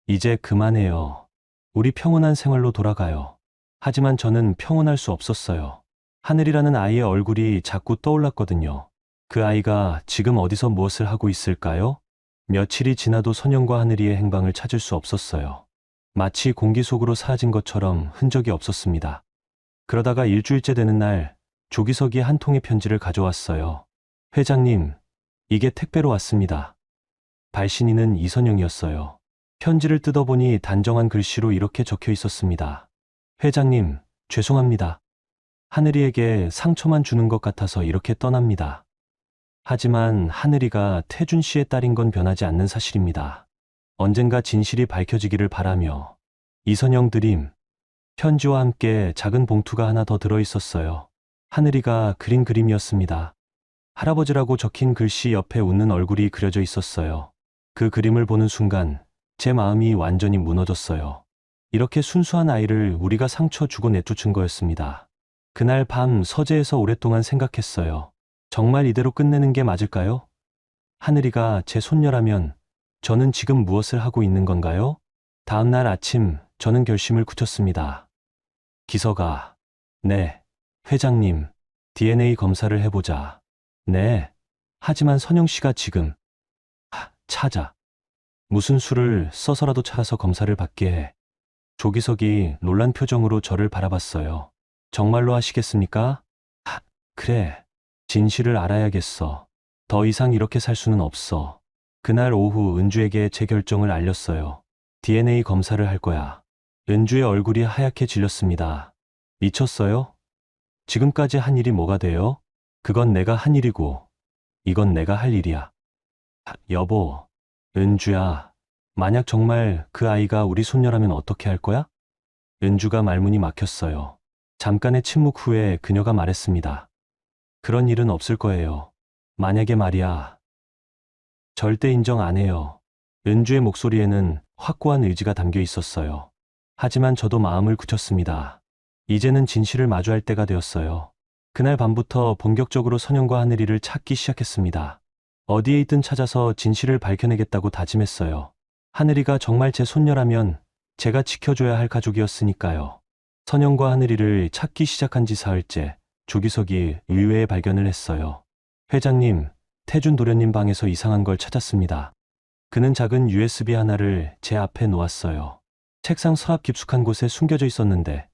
이제 그만해요. 우리 평온한 생활로 돌아가요. 하지만 저는 평온할 수 없었어요. 하늘이라는 아이의 얼굴이 자꾸 떠올랐거든요. 그 아이가 지금 어디서 무엇을 하고 있을까요? 며칠이 지나도 선영과 하늘이의 행방을 찾을 수 없었어요. 마치 공기 속으로 사라진 것처럼 흔적이 없었습니다. 그러다가 일주일째 되는 날, 조기석이 한 통의 편지를 가져왔어요. 회장님, 이게 택배로 왔습니다. 발신인은 이선영이었어요. 편지를 뜯어보니 단정한 글씨로 이렇게 적혀 있었습니다. 회장님, 죄송합니다. 하늘이에게 상처만 주는 것 같아서 이렇게 떠납니다. 하지만 하늘이가 태준 씨의 딸인 건 변하지 않는 사실입니다. 언젠가 진실이 밝혀지기를 바라며 이선영 드림, 편지와 함께 작은 봉투가 하나 더 들어있었어요. 하늘이가 그린 그림이었습니다. 할아버지라고 적힌 글씨 옆에 웃는 얼굴이 그려져 있었어요. 그 그림을 보는 순간 제 마음이 완전히 무너졌어요. 이렇게 순수한 아이를 우리가 상처 주고 내쫓은 거였습니다. 그날 밤 서재에서 오랫동안 생각했어요. 정말 이대로 끝내는 게 맞을까요? 하늘이가 제 손녀라면 저는 지금 무엇을 하고 있는 건가요? 다음 날 아침 저는 결심을 굳혔습니다. 기서가, 네, 회장님, DNA 검사를 해보자. 네, 하지만 선영 씨가 지금, 찾아. 무슨 수를 써서라도 찾아서 검사를 받게 해. 조기석이 놀란 표정으로 저를 바라봤어요. 정말로 하시겠습니까? 그래. 진실을 알아야겠어. 더 이상 이렇게 살 수는 없어. 그날 오후 은주에게 제 결정을 알렸어요. DNA 검사를 할 거야. 은주의 얼굴이 하얗게 질렸습니다. 미쳤어요? 지금까지 한 일이 뭐가 돼요? 그건 내가 한 일이고, 이건 내가 할 일이야. 여보, 은주야, 만약 정말 그 아이가 우리 손녀라면 어떻게 할 거야? 은주가 말문이 막혔어요. 잠깐의 침묵 후에 그녀가 말했습니다. 그런 일은 없을 거예요. 만약에 말이야. 절대 인정 안 해요. 은주의 목소리에는 확고한 의지가 담겨 있었어요. 하지만 저도 마음을 굳혔습니다. 이제는 진실을 마주할 때가 되었어요. 그날 밤부터 본격적으로 선영과 하늘이를 찾기 시작했습니다. 어디에 있든 찾아서 진실을 밝혀내겠다고 다짐했어요. 하늘이가 정말 제 손녀라면 제가 지켜줘야 할 가족이었으니까요. 선영과 하늘이를 찾기 시작한 지 사흘째, 조기석이 의외의 발견을 했어요. 회장님, 태준 도련님 방에서 이상한 걸 찾았습니다. 그는 작은 USB 하나를 제 앞에 놓았어요. 책상 서랍 깊숙한 곳에 숨겨져 있었는데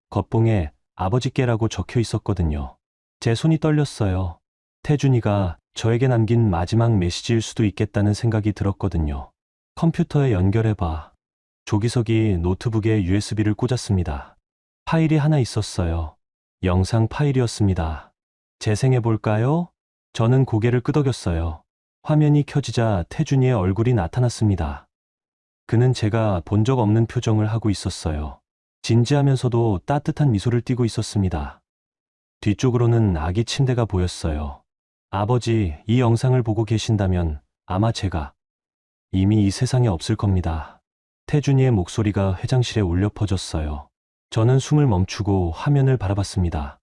겉봉에 아버지께라고 적혀 있었거든요. 제 손이 떨렸어요. 태준이가 저에게 남긴 마지막 메시지일 수도 있겠다는 생각이 들었거든요. 컴퓨터에 연결해봐. 조기석이 노트북에 USB를 꽂았습니다. 파일이 하나 있었어요. 영상 파일이었습니다. 재생해볼까요? 저는 고개를 끄덕였어요. 화면이 켜지자 태준이의 얼굴이 나타났습니다. 그는 제가 본 적 없는 표정을 하고 있었어요. 진지하면서도 따뜻한 미소를 띠고 있었습니다. 뒤쪽으로는 아기 침대가 보였어요. 아버지, 이 영상을 보고 계신다면 아마 제가 이미 이 세상에 없을 겁니다. 태준이의 목소리가 회장실에 울려 퍼졌어요. 저는 숨을 멈추고 화면을 바라봤습니다.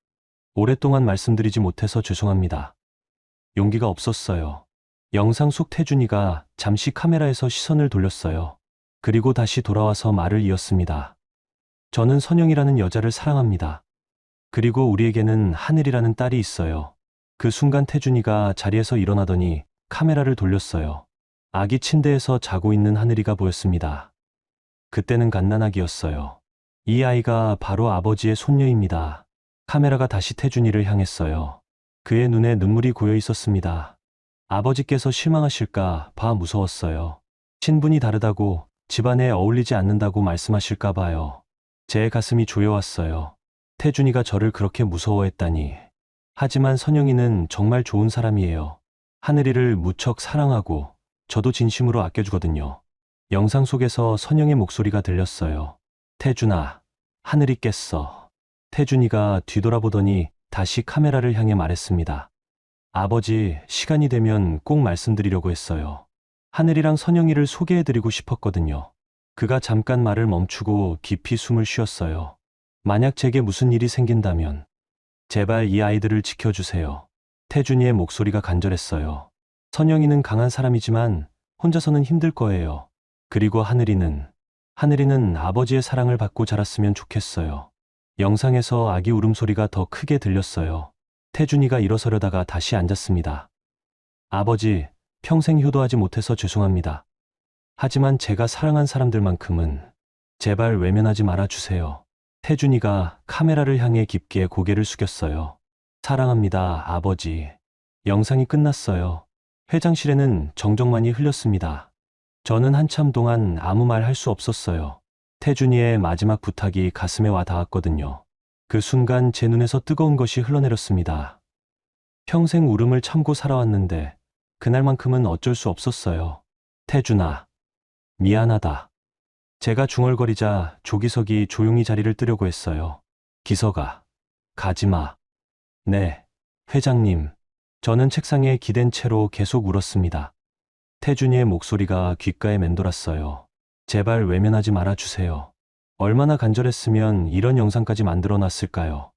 오랫동안 말씀드리지 못해서 죄송합니다. 용기가 없었어요. 영상 속 태준이가 잠시 카메라에서 시선을 돌렸어요. 그리고 다시 돌아와서 말을 이었습니다. 저는 선영이라는 여자를 사랑합니다. 그리고 우리에게는 하늘이라는 딸이 있어요. 그 순간 태준이가 자리에서 일어나더니 카메라를 돌렸어요. 아기 침대에서 자고 있는 하늘이가 보였습니다. 그때는 갓난아기였어요. 이 아이가 바로 아버지의 손녀입니다. 카메라가 다시 태준이를 향했어요. 그의 눈에 눈물이 고여 있었습니다. 아버지께서 실망하실까 봐 무서웠어요. 신분이 다르다고, 집안에 어울리지 않는다고 말씀하실까 봐요. 제 가슴이 조여왔어요. 태준이가 저를 그렇게 무서워했다니. 하지만 선영이는 정말 좋은 사람이에요. 하늘이를 무척 사랑하고 저도 진심으로 아껴주거든요. 영상 속에서 선영의 목소리가 들렸어요. 태준아, 하늘이 깼어. 태준이가 뒤돌아보더니 다시 카메라를 향해 말했습니다. 아버지, 시간이 되면 꼭 말씀드리려고 했어요. 하늘이랑 선영이를 소개해드리고 싶었거든요. 그가 잠깐 말을 멈추고 깊이 숨을 쉬었어요. 만약 제게 무슨 일이 생긴다면 제발 이 아이들을 지켜주세요. 태준이의 목소리가 간절했어요. 선영이는 강한 사람이지만 혼자서는 힘들 거예요. 그리고 하늘이는 아버지의 사랑을 받고 자랐으면 좋겠어요. 영상에서 아기 울음소리가 더 크게 들렸어요. 태준이가 일어서려다가 다시 앉았습니다. 아버지, 평생 효도하지 못해서 죄송합니다. 하지만 제가 사랑한 사람들만큼은 제발 외면하지 말아주세요. 태준이가 카메라를 향해 깊게 고개를 숙였어요. 사랑합니다, 아버지. 영상이 끝났어요. 회장실에는 정적만이 흘렸습니다. 저는 한참 동안 아무 말 할 수 없었어요. 태준이의 마지막 부탁이 가슴에 와 닿았거든요. 그 순간 제 눈에서 뜨거운 것이 흘러내렸습니다. 평생 울음을 참고 살아왔는데 그날만큼은 어쩔 수 없었어요. 태준아, 미안하다. 제가 중얼거리자 조기석이 조용히 자리를 뜨려고 했어요. 기석아, 가지마. 네, 회장님. 저는 책상에 기댄 채로 계속 울었습니다. 태준이의 목소리가 귓가에 맴돌았어요. 제발 외면하지 말아주세요. 얼마나 간절했으면 이런 영상까지 만들어 놨을까요?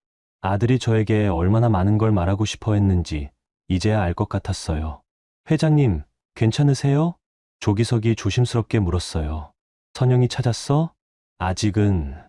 아들이 저에게 얼마나 많은 걸 말하고 싶어 했는지 이제야 알 것 같았어요. 회장님, 괜찮으세요? 조기석이 조심스럽게 물었어요. 선영이 찾았어? 아직은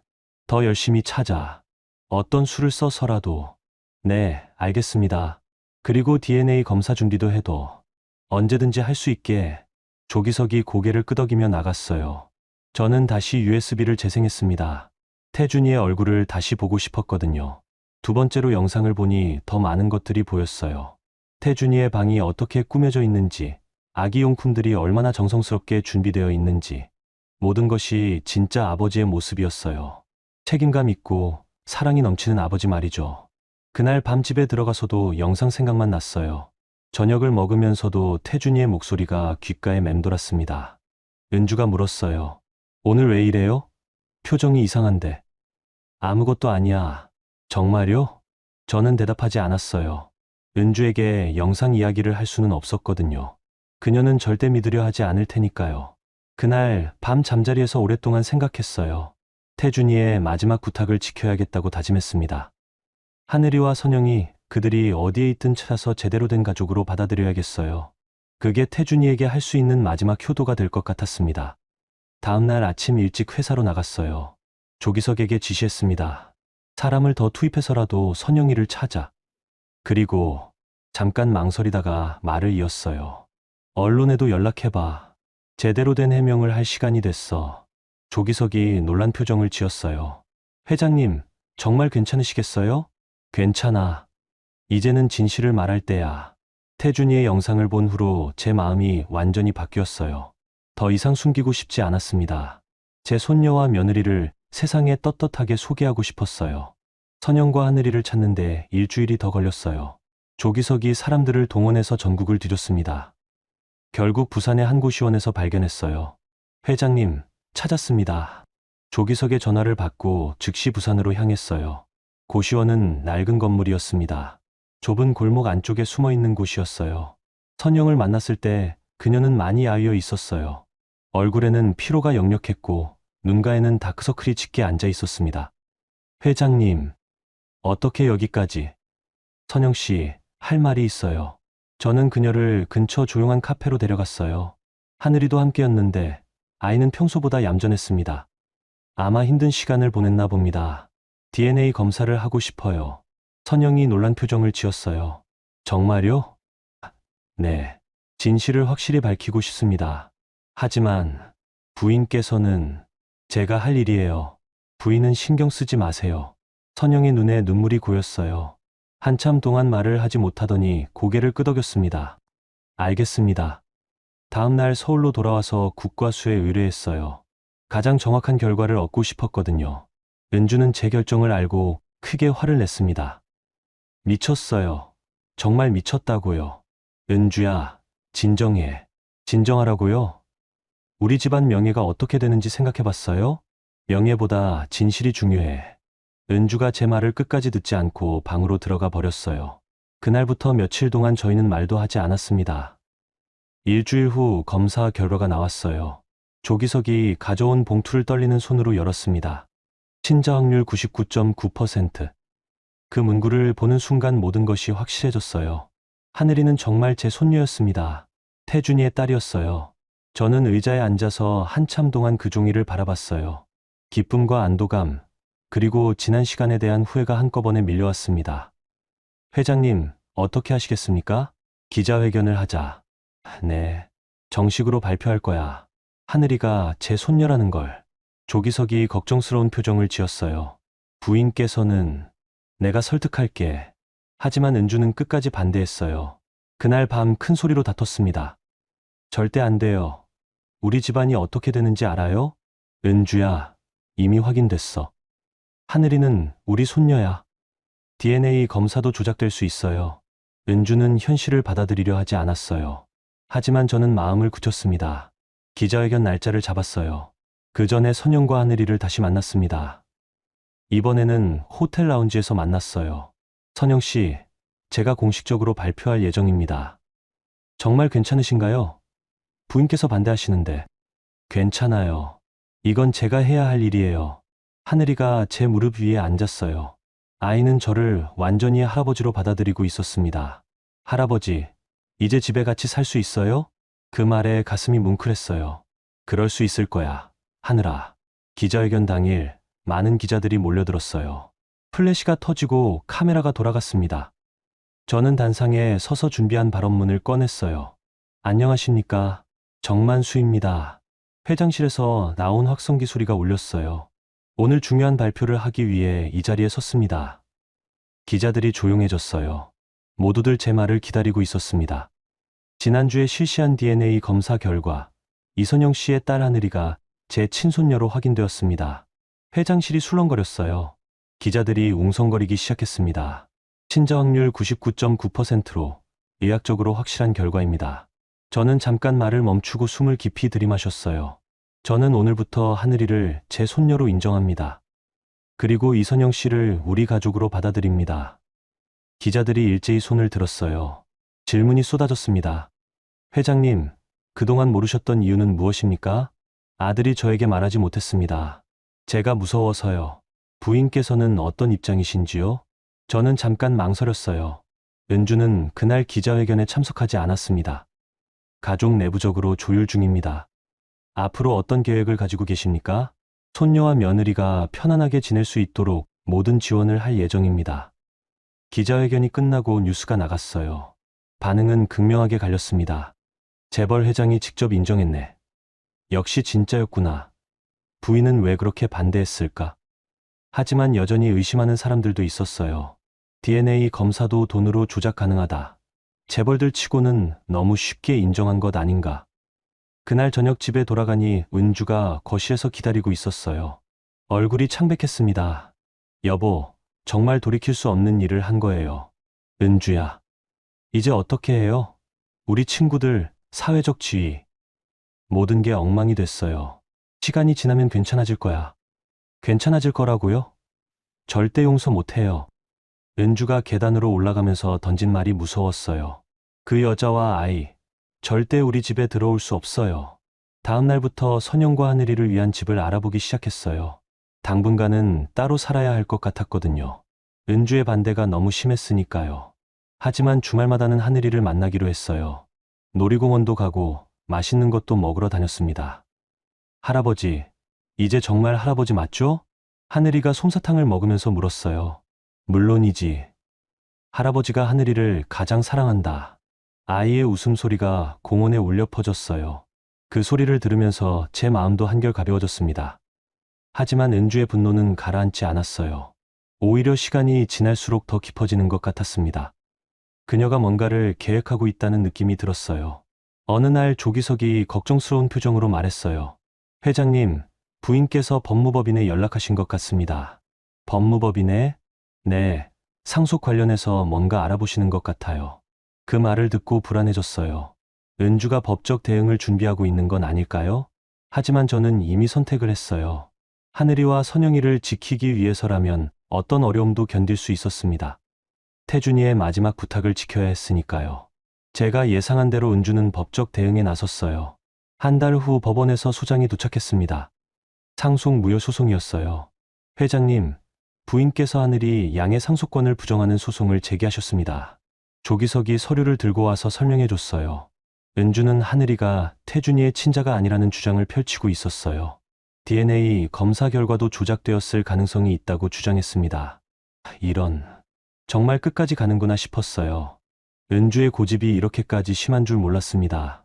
더 열심히 찾아. 어떤 수를 써서라도. 네, 알겠습니다. 그리고 DNA 검사 준비도 해도 언제든지 할 수 있게. 조기석이 고개를 끄덕이며 나갔어요. 저는 다시 USB를 재생했습니다. 태준이의 얼굴을 다시 보고 싶었거든요. 두 번째로 영상을 보니 더 많은 것들이 보였어요. 태준이의 방이 어떻게 꾸며져 있는지, 아기 용품들이 얼마나 정성스럽게 준비되어 있는지, 모든 것이 진짜 아버지의 모습이었어요. 책임감 있고 사랑이 넘치는 아버지 말이죠. 그날 밤 집에 들어가서도 영상 생각만 났어요. 저녁을 먹으면서도 태준이의 목소리가 귓가에 맴돌았습니다. 은주가 물었어요. 오늘 왜 이래요? 표정이 이상한데. 아무것도 아니야. 정말요? 저는 대답하지 않았어요. 은주에게 영상 이야기를 할 수는 없었거든요. 그녀는 절대 믿으려 하지 않을 테니까요. 그날 밤 잠자리에서 오랫동안 생각했어요. 태준이의 마지막 부탁을 지켜야겠다고 다짐했습니다. 하늘이와 선영이 그들이 어디에 있든 찾아서 제대로 된 가족으로 받아들여야겠어요. 그게 태준이에게 할 수 있는 마지막 효도가 될 것 같았습니다. 다음 날 아침 일찍 회사로 나갔어요. 조기석에게 지시했습니다. 사람을 더 투입해서라도 선영이를 찾아. 그리고 잠깐 망설이다가 말을 이었어요. 언론에도 연락해봐. 제대로 된 해명을 할 시간이 됐어. 조기석이 놀란 표정을 지었어요. 회장님, 정말 괜찮으시겠어요? 괜찮아. 이제는 진실을 말할 때야. 태준이의 영상을 본 후로 제 마음이 완전히 바뀌었어요. 더 이상 숨기고 싶지 않았습니다. 제 손녀와 며느리를 세상에 떳떳하게 소개하고 싶었어요. 선영과 하늘이를 찾는데 일주일이 더 걸렸어요. 조기석이 사람들을 동원해서 전국을 뒤졌습니다. 결국 부산의 한 고시원에서 발견했어요. 회장님, 찾았습니다. 조기석의 전화를 받고 즉시 부산으로 향했어요. 고시원은 낡은 건물이었습니다. 좁은 골목 안쪽에 숨어 있는 곳이었어요. 선영을 만났을 때 그녀는 많이 야위어 있었어요. 얼굴에는 피로가 역력했고 눈가에는 다크서클이 짙게 앉아 있었습니다. 회장님, 어떻게 여기까지? 선영 씨, 할 말이 있어요. 저는 그녀를 근처 조용한 카페로 데려갔어요. 하늘이도 함께였는데 아이는 평소보다 얌전했습니다. 아마 힘든 시간을 보냈나 봅니다. DNA 검사를 하고 싶어요. 선영이 놀란 표정을 지었어요. 정말요? 네. 진실을 확실히 밝히고 싶습니다. 하지만 부인께서는 제가 할 일이에요. 부인은 신경 쓰지 마세요. 선영의 눈에 눈물이 고였어요. 한참 동안 말을 하지 못하더니 고개를 끄덕였습니다. 알겠습니다. 다음 날 서울로 돌아와서 국과수에 의뢰했어요. 가장 정확한 결과를 얻고 싶었거든요. 은주는 제 결정을 알고 크게 화를 냈습니다. 미쳤어요. 정말 미쳤다고요. 은주야, 진정해. 진정하라고요? 우리 집안 명예가 어떻게 되는지 생각해봤어요? 명예보다 진실이 중요해. 은주가 제 말을 끝까지 듣지 않고 방으로 들어가 버렸어요. 그날부터 며칠 동안 저희는 말도 하지 않았습니다. 일주일 후 검사 결과가 나왔어요. 조기석이 가져온 봉투를 떨리는 손으로 열었습니다. 친자 확률 99.9%. 그 문구를 보는 순간 모든 것이 확실해졌어요. 하늘이는 정말 제 손녀였습니다. 태준이의 딸이었어요. 저는 의자에 앉아서 한참 동안 그 종이를 바라봤어요. 기쁨과 안도감, 그리고 지난 시간에 대한 후회가 한꺼번에 밀려왔습니다. 회장님, 어떻게 하시겠습니까? 기자회견을 하자. 네, 정식으로 발표할 거야. 하늘이가 제 손녀라는 걸. 조기석이 걱정스러운 표정을 지었어요. 부인께서는 내가 설득할게. 하지만 은주는 끝까지 반대했어요. 그날 밤 큰 소리로 다퉜습니다. 절대 안 돼요. 우리 집안이 어떻게 되는지 알아요? 은주야, 이미 확인됐어. 하늘이는 우리 손녀야. DNA 검사도 조작될 수 있어요. 은주는 현실을 받아들이려 하지 않았어요. 하지만 저는 마음을 굳혔습니다. 기자회견 날짜를 잡았어요. 그 전에 선영과 하늘이를 다시 만났습니다. 이번에는 호텔 라운지에서 만났어요. 선영 씨, 제가 공식적으로 발표할 예정입니다. 정말 괜찮으신가요? 부인께서 반대하시는데. 괜찮아요. 이건 제가 해야 할 일이에요. 하늘이가 제 무릎 위에 앉았어요. 아이는 저를 완전히 할아버지로 받아들이고 있었습니다. 할아버지, 이제 집에 같이 살 수 있어요? 그 말에 가슴이 뭉클했어요. 그럴 수 있을 거야, 하늘아. 기자회견 당일 많은 기자들이 몰려들었어요. 플래시가 터지고 카메라가 돌아갔습니다. 저는 단상에 서서 준비한 발언문을 꺼냈어요. 안녕하십니까. 정만수입니다. 회장실에서 나온 확성기 소리가 울렸어요. 오늘 중요한 발표를 하기 위해 이 자리에 섰습니다. 기자들이 조용해졌어요. 모두들 제 말을 기다리고 있었습니다. 지난주에 실시한 DNA 검사 결과 이선영 씨의 딸 하늘이가 제 친손녀로 확인되었습니다. 회장실이 술렁거렸어요. 기자들이 웅성거리기 시작했습니다. 친자 확률 99.9%로 의학적으로 확실한 결과입니다. 저는 잠깐 말을 멈추고 숨을 깊이 들이마셨어요. 저는 오늘부터 하늘이를 제 손녀로 인정합니다. 그리고 이선영 씨를 우리 가족으로 받아들입니다. 기자들이 일제히 손을 들었어요. 질문이 쏟아졌습니다. 회장님, 그동안 모르셨던 이유는 무엇입니까? 아들이 저에게 말하지 못했습니다. 제가 무서워서요. 부인께서는 어떤 입장이신지요? 저는 잠깐 망설였어요. 은주는 그날 기자회견에 참석하지 않았습니다. 가족 내부적으로 조율 중입니다. 앞으로 어떤 계획을 가지고 계십니까? 손녀와 며느리가 편안하게 지낼 수 있도록 모든 지원을 할 예정입니다. 기자회견이 끝나고 뉴스가 나갔어요. 반응은 극명하게 갈렸습니다. 재벌 회장이 직접 인정했네. 역시 진짜였구나. 부인은 왜 그렇게 반대했을까? 하지만 여전히 의심하는 사람들도 있었어요. DNA 검사도 돈으로 조작 가능하다. 재벌들 치고는 너무 쉽게 인정한 것 아닌가. 그날 저녁 집에 돌아가니 은주가 거실에서 기다리고 있었어요. 얼굴이 창백했습니다. 여보, 정말 돌이킬 수 없는 일을 한 거예요. 은주야. 이제 어떻게 해요? 우리 친구들, 사회적 지위. 모든 게 엉망이 됐어요. 시간이 지나면 괜찮아질 거야. 괜찮아질 거라고요? 절대 용서 못해요. 은주가 계단으로 올라가면서 던진 말이 무서웠어요. 그 여자와 아이, 절대 우리 집에 들어올 수 없어요. 다음 날부터 선영과 하늘이를 위한 집을 알아보기 시작했어요. 당분간은 따로 살아야 할 것 같았거든요. 은주의 반대가 너무 심했으니까요. 하지만 주말마다는 하늘이를 만나기로 했어요. 놀이공원도 가고 맛있는 것도 먹으러 다녔습니다. 할아버지, 이제 정말 할아버지 맞죠? 하늘이가 솜사탕을 먹으면서 물었어요. 물론이지. 할아버지가 하늘이를 가장 사랑한다. 아이의 웃음소리가 공원에 울려 퍼졌어요. 그 소리를 들으면서 제 마음도 한결 가벼워졌습니다. 하지만 은주의 분노는 가라앉지 않았어요. 오히려 시간이 지날수록 더 깊어지는 것 같았습니다. 그녀가 뭔가를 계획하고 있다는 느낌이 들었어요. 어느 날 조기석이 걱정스러운 표정으로 말했어요. 회장님, 부인께서 법무법인에 연락하신 것 같습니다. 법무법인에? 네, 상속 관련해서 뭔가 알아보시는 것 같아요. 그 말을 듣고 불안해졌어요. 은주가 법적 대응을 준비하고 있는 건 아닐까요? 하지만 저는 이미 선택을 했어요. 하늘이와 선영이를 지키기 위해서라면 어떤 어려움도 견딜 수 있었습니다. 태준이의 마지막 부탁을 지켜야 했으니까요. 제가 예상한 대로 은주는 법적 대응에 나섰어요. 한 달 후 법원에서 소장이 도착했습니다. 상속 무효 소송이었어요. 회장님, 부인께서 하늘이 양의 상속권을 부정하는 소송을 제기하셨습니다. 조기석이 서류를 들고 와서 설명해 줬어요. 은주는 하늘이가 태준이의 친자가 아니라는 주장을 펼치고 있었어요. DNA 검사 결과도 조작되었을 가능성이 있다고 주장했습니다. 이런, 정말 끝까지 가는구나 싶었어요. 은주의 고집이 이렇게까지 심한 줄 몰랐습니다.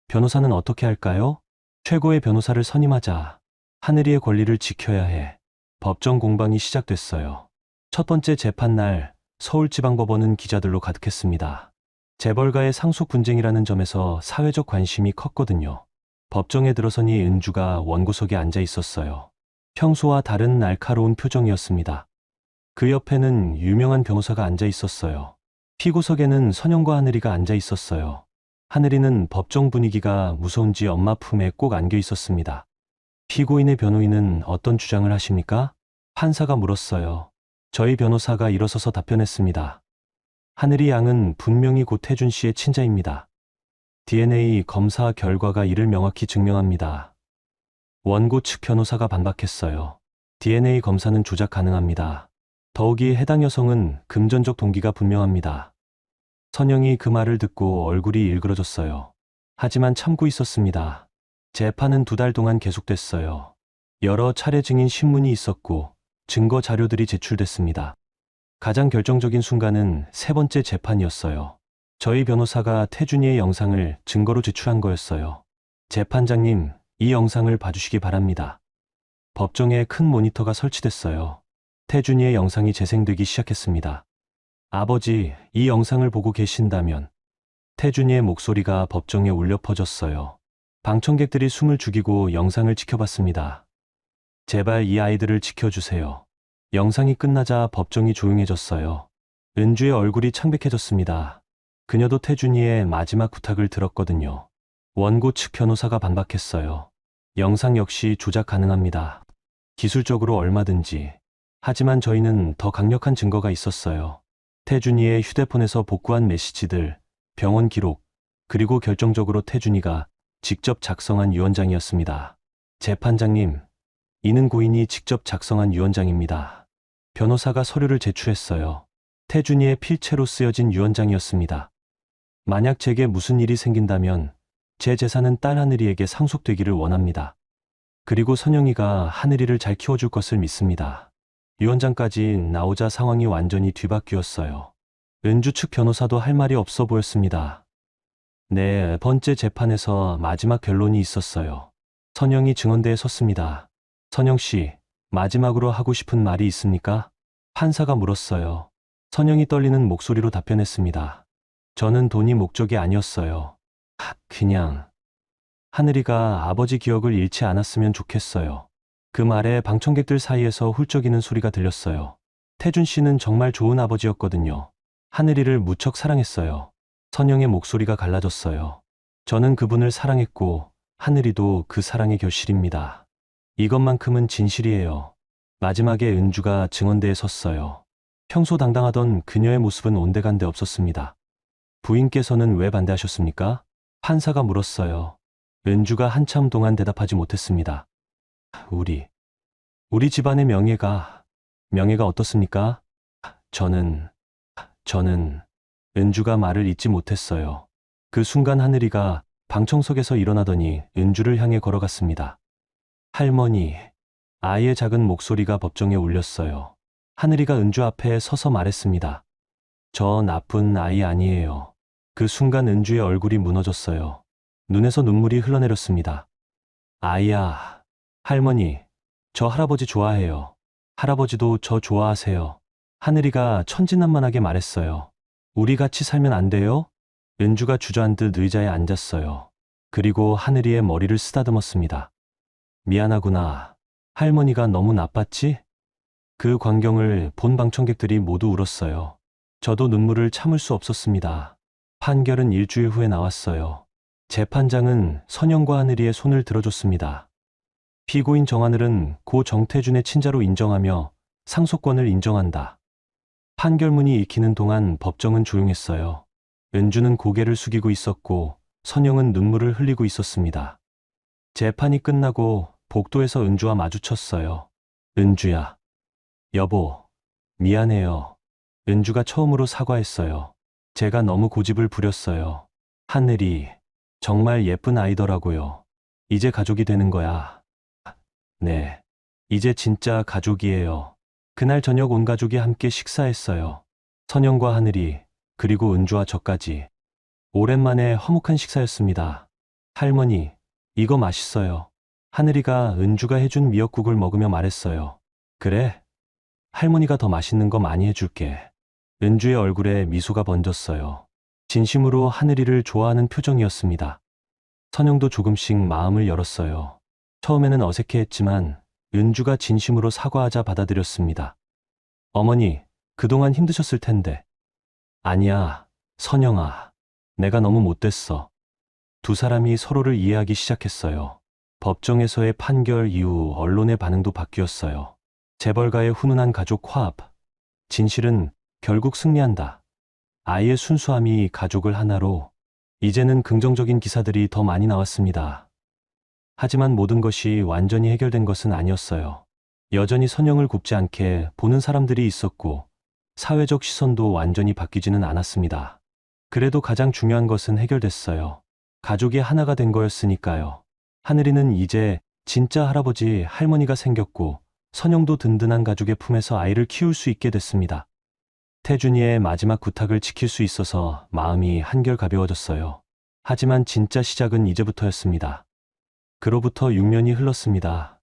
변호사는 어떻게 할까요? 최고의 변호사를 선임하자. 하늘이의 권리를 지켜야 해. 법정 공방이 시작됐어요. 첫 번째 재판날 서울지방법원은 기자들로 가득했습니다. 재벌가의 상속 분쟁이라는 점에서 사회적 관심이 컸거든요. 법정에 들어서니 은주가 원고석에 앉아 있었어요. 평소와 다른 날카로운 표정이었습니다. 그 옆에는 유명한 변호사가 앉아 있었어요. 피고석에는 선영과 하늘이가 앉아 있었어요. 하늘이는 법정 분위기가 무서운지 엄마 품에 꼭 안겨 있었습니다. 피고인의 변호인은 어떤 주장을 하십니까? 판사가 물었어요. 저희 변호사가 일어서서 답변했습니다. 하늘이 양은 분명히 고태준 씨의 친자입니다. DNA 검사 결과가 이를 명확히 증명합니다. 원고 측 변호사가 반박했어요. DNA 검사는 조작 가능합니다. 더욱이 해당 여성은 금전적 동기가 분명합니다. 선영이 그 말을 듣고 얼굴이 일그러졌어요. 하지만 참고 있었습니다. 재판은 2달 동안 계속됐어요. 여러 차례 증인 신문이 있었고 증거 자료들이 제출됐습니다. 가장 결정적인 순간은 3번째 재판이었어요. 저희 변호사가 태준이의 영상을 증거로 제출한 거였어요. 재판장님, 이 영상을 봐주시기 바랍니다. 법정에 큰 모니터가 설치됐어요. 태준이의 영상이 재생되기 시작했습니다. 아버지, 이 영상을 보고 계신다면. 태준이의 목소리가 법정에 울려 퍼졌어요. 방청객들이 숨을 죽이고 영상을 지켜봤습니다. 제발 이 아이들을 지켜주세요. 영상이 끝나자 법정이 조용해졌어요. 은주의 얼굴이 창백해졌습니다. 그녀도 태준이의 마지막 부탁을 들었거든요. 원고 측 변호사가 반박했어요. 영상 역시 조작 가능합니다. 기술적으로 얼마든지. 하지만 저희는 더 강력한 증거가 있었어요. 태준이의 휴대폰에서 복구한 메시지들, 병원 기록, 그리고 결정적으로 태준이가 직접 작성한 유언장이었습니다. 재판장님, 이는 고인이 직접 작성한 유언장입니다. 변호사가 서류를 제출했어요. 태준이의 필체로 쓰여진 유언장이었습니다. 만약 제게 무슨 일이 생긴다면 제 재산은 딸 하늘이에게 상속되기를 원합니다. 그리고 선영이가 하늘이를 잘 키워줄 것을 믿습니다. 유언장까지 나오자 상황이 완전히 뒤바뀌었어요. 은주 측 변호사도 할 말이 없어 보였습니다. 네 번째 재판에서 마지막 변론이 있었어요. 선영이 증언대에 섰습니다. 선영 씨, 마지막으로 하고 싶은 말이 있습니까? 판사가 물었어요. 선영이 떨리는 목소리로 답변했습니다. 저는 돈이 목적이 아니었어요. 그냥 하늘이가 아버지 기억을 잃지 않았으면 좋겠어요. 그 말에 방청객들 사이에서 훌쩍이는 소리가 들렸어요. 태준 씨는 정말 좋은 아버지였거든요. 하늘이를 무척 사랑했어요. 선영의 목소리가 갈라졌어요. 저는 그분을 사랑했고 하늘이도 그 사랑의 결실입니다. 이것만큼은 진실이에요. 마지막에 은주가 증언대에 섰어요. 평소 당당하던 그녀의 모습은 온데간데 없었습니다. 부인께서는 왜 반대하셨습니까? 판사가 물었어요. 은주가 한참 동안 대답하지 못했습니다. 우리 집안의 명예가 어떻습니까? 저는 은주가 말을 잇지 못했어요. 그 순간 하늘이가 방청석에서 일어나더니 은주를 향해 걸어갔습니다. 할머니, 아이의 작은 목소리가 법정에 울렸어요. 하늘이가 은주 앞에 서서 말했습니다. 저 나쁜 아이 아니에요. 그 순간 은주의 얼굴이 무너졌어요. 눈에서 눈물이 흘러내렸습니다. 아이야, 할머니, 저 할아버지 좋아해요. 할아버지도 저 좋아하세요. 하늘이가 천진난만하게 말했어요. 우리 같이 살면 안 돼요? 은주가 주저앉듯 의자에 앉았어요. 그리고 하늘이의 머리를 쓰다듬었습니다. 미안하구나. 할머니가 너무 나빴지? 그 광경을 본 방청객들이 모두 울었어요. 저도 눈물을 참을 수 없었습니다. 판결은 일주일 후에 나왔어요. 재판장은 선영과 하늘이의 손을 들어줬습니다. 피고인 정하늘은 고 정태준의 친자로 인정하며 상속권을 인정한다. 판결문이 읽히는 동안 법정은 조용했어요. 은주는 고개를 숙이고 있었고 선영은 눈물을 흘리고 있었습니다. 재판이 끝나고 복도에서 은주와 마주쳤어요. 은주야. 여보, 미안해요. 은주가 처음으로 사과했어요. 제가 너무 고집을 부렸어요. 하늘이 정말 예쁜 아이더라고요. 이제 가족이 되는 거야. 네, 이제 진짜 가족이에요. 그날 저녁 온 가족이 함께 식사했어요. 선영과 하늘이, 그리고 은주와 저까지. 오랜만에 화목한 식사였습니다. 할머니, 이거 맛있어요. 하늘이가 은주가 해준 미역국을 먹으며 말했어요. 그래? 할머니가 더 맛있는 거 많이 해줄게. 은주의 얼굴에 미소가 번졌어요. 진심으로 하늘이를 좋아하는 표정이었습니다. 선영도 조금씩 마음을 열었어요. 처음에는 어색해했지만 은주가 진심으로 사과하자 받아들였습니다. 어머니, 그동안 힘드셨을 텐데. 아니야, 선영아. 내가 너무 못됐어. 두 사람이 서로를 이해하기 시작했어요. 법정에서의 판결 이후 언론의 반응도 바뀌었어요. 재벌가의 훈훈한 가족 화합. 진실은 결국 승리한다. 아이의 순수함이 가족을 하나로. 이제는 긍정적인 기사들이 더 많이 나왔습니다. 하지만 모든 것이 완전히 해결된 것은 아니었어요. 여전히 선영을 굽지 않게 보는 사람들이 있었고, 사회적 시선도 완전히 바뀌지는 않았습니다. 그래도 가장 중요한 것은 해결됐어요. 가족이 하나가 된 거였으니까요. 하늘이는 이제 진짜 할아버지, 할머니가 생겼고, 선영도 든든한 가족의 품에서 아이를 키울 수 있게 됐습니다. 태준이의 마지막 부탁을 지킬 수 있어서 마음이 한결 가벼워졌어요. 하지만 진짜 시작은 이제부터였습니다. 그로부터 6년이 흘렀습니다.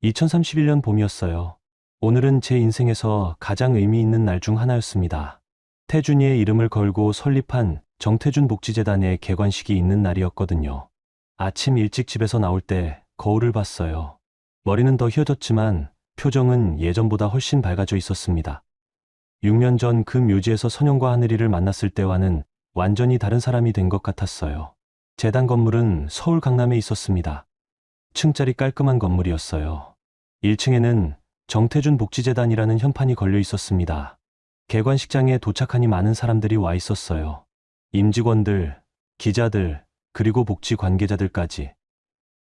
2031년 봄이었어요. 오늘은 제 인생에서 가장 의미 있는 날 중 하나였습니다. 태준이의 이름을 걸고 설립한 정태준 복지재단의 개관식이 있는 날이었거든요. 아침 일찍 집에서 나올 때 거울을 봤어요. 머리는 더 휘어졌지만 표정은 예전보다 훨씬 밝아져 있었습니다. 6년 전 그 묘지에서 선영과 하늘이를 만났을 때와는 완전히 다른 사람이 된 것 같았어요. 재단 건물은 서울 강남에 있었습니다. 층짜리 깔끔한 건물이었어요. 1층에는 정태준 복지재단이라는 현판이 걸려 있었습니다. 개관식장에 도착하니 많은 사람들이 와 있었어요. 임직원들, 기자들, 그리고 복지 관계자들까지.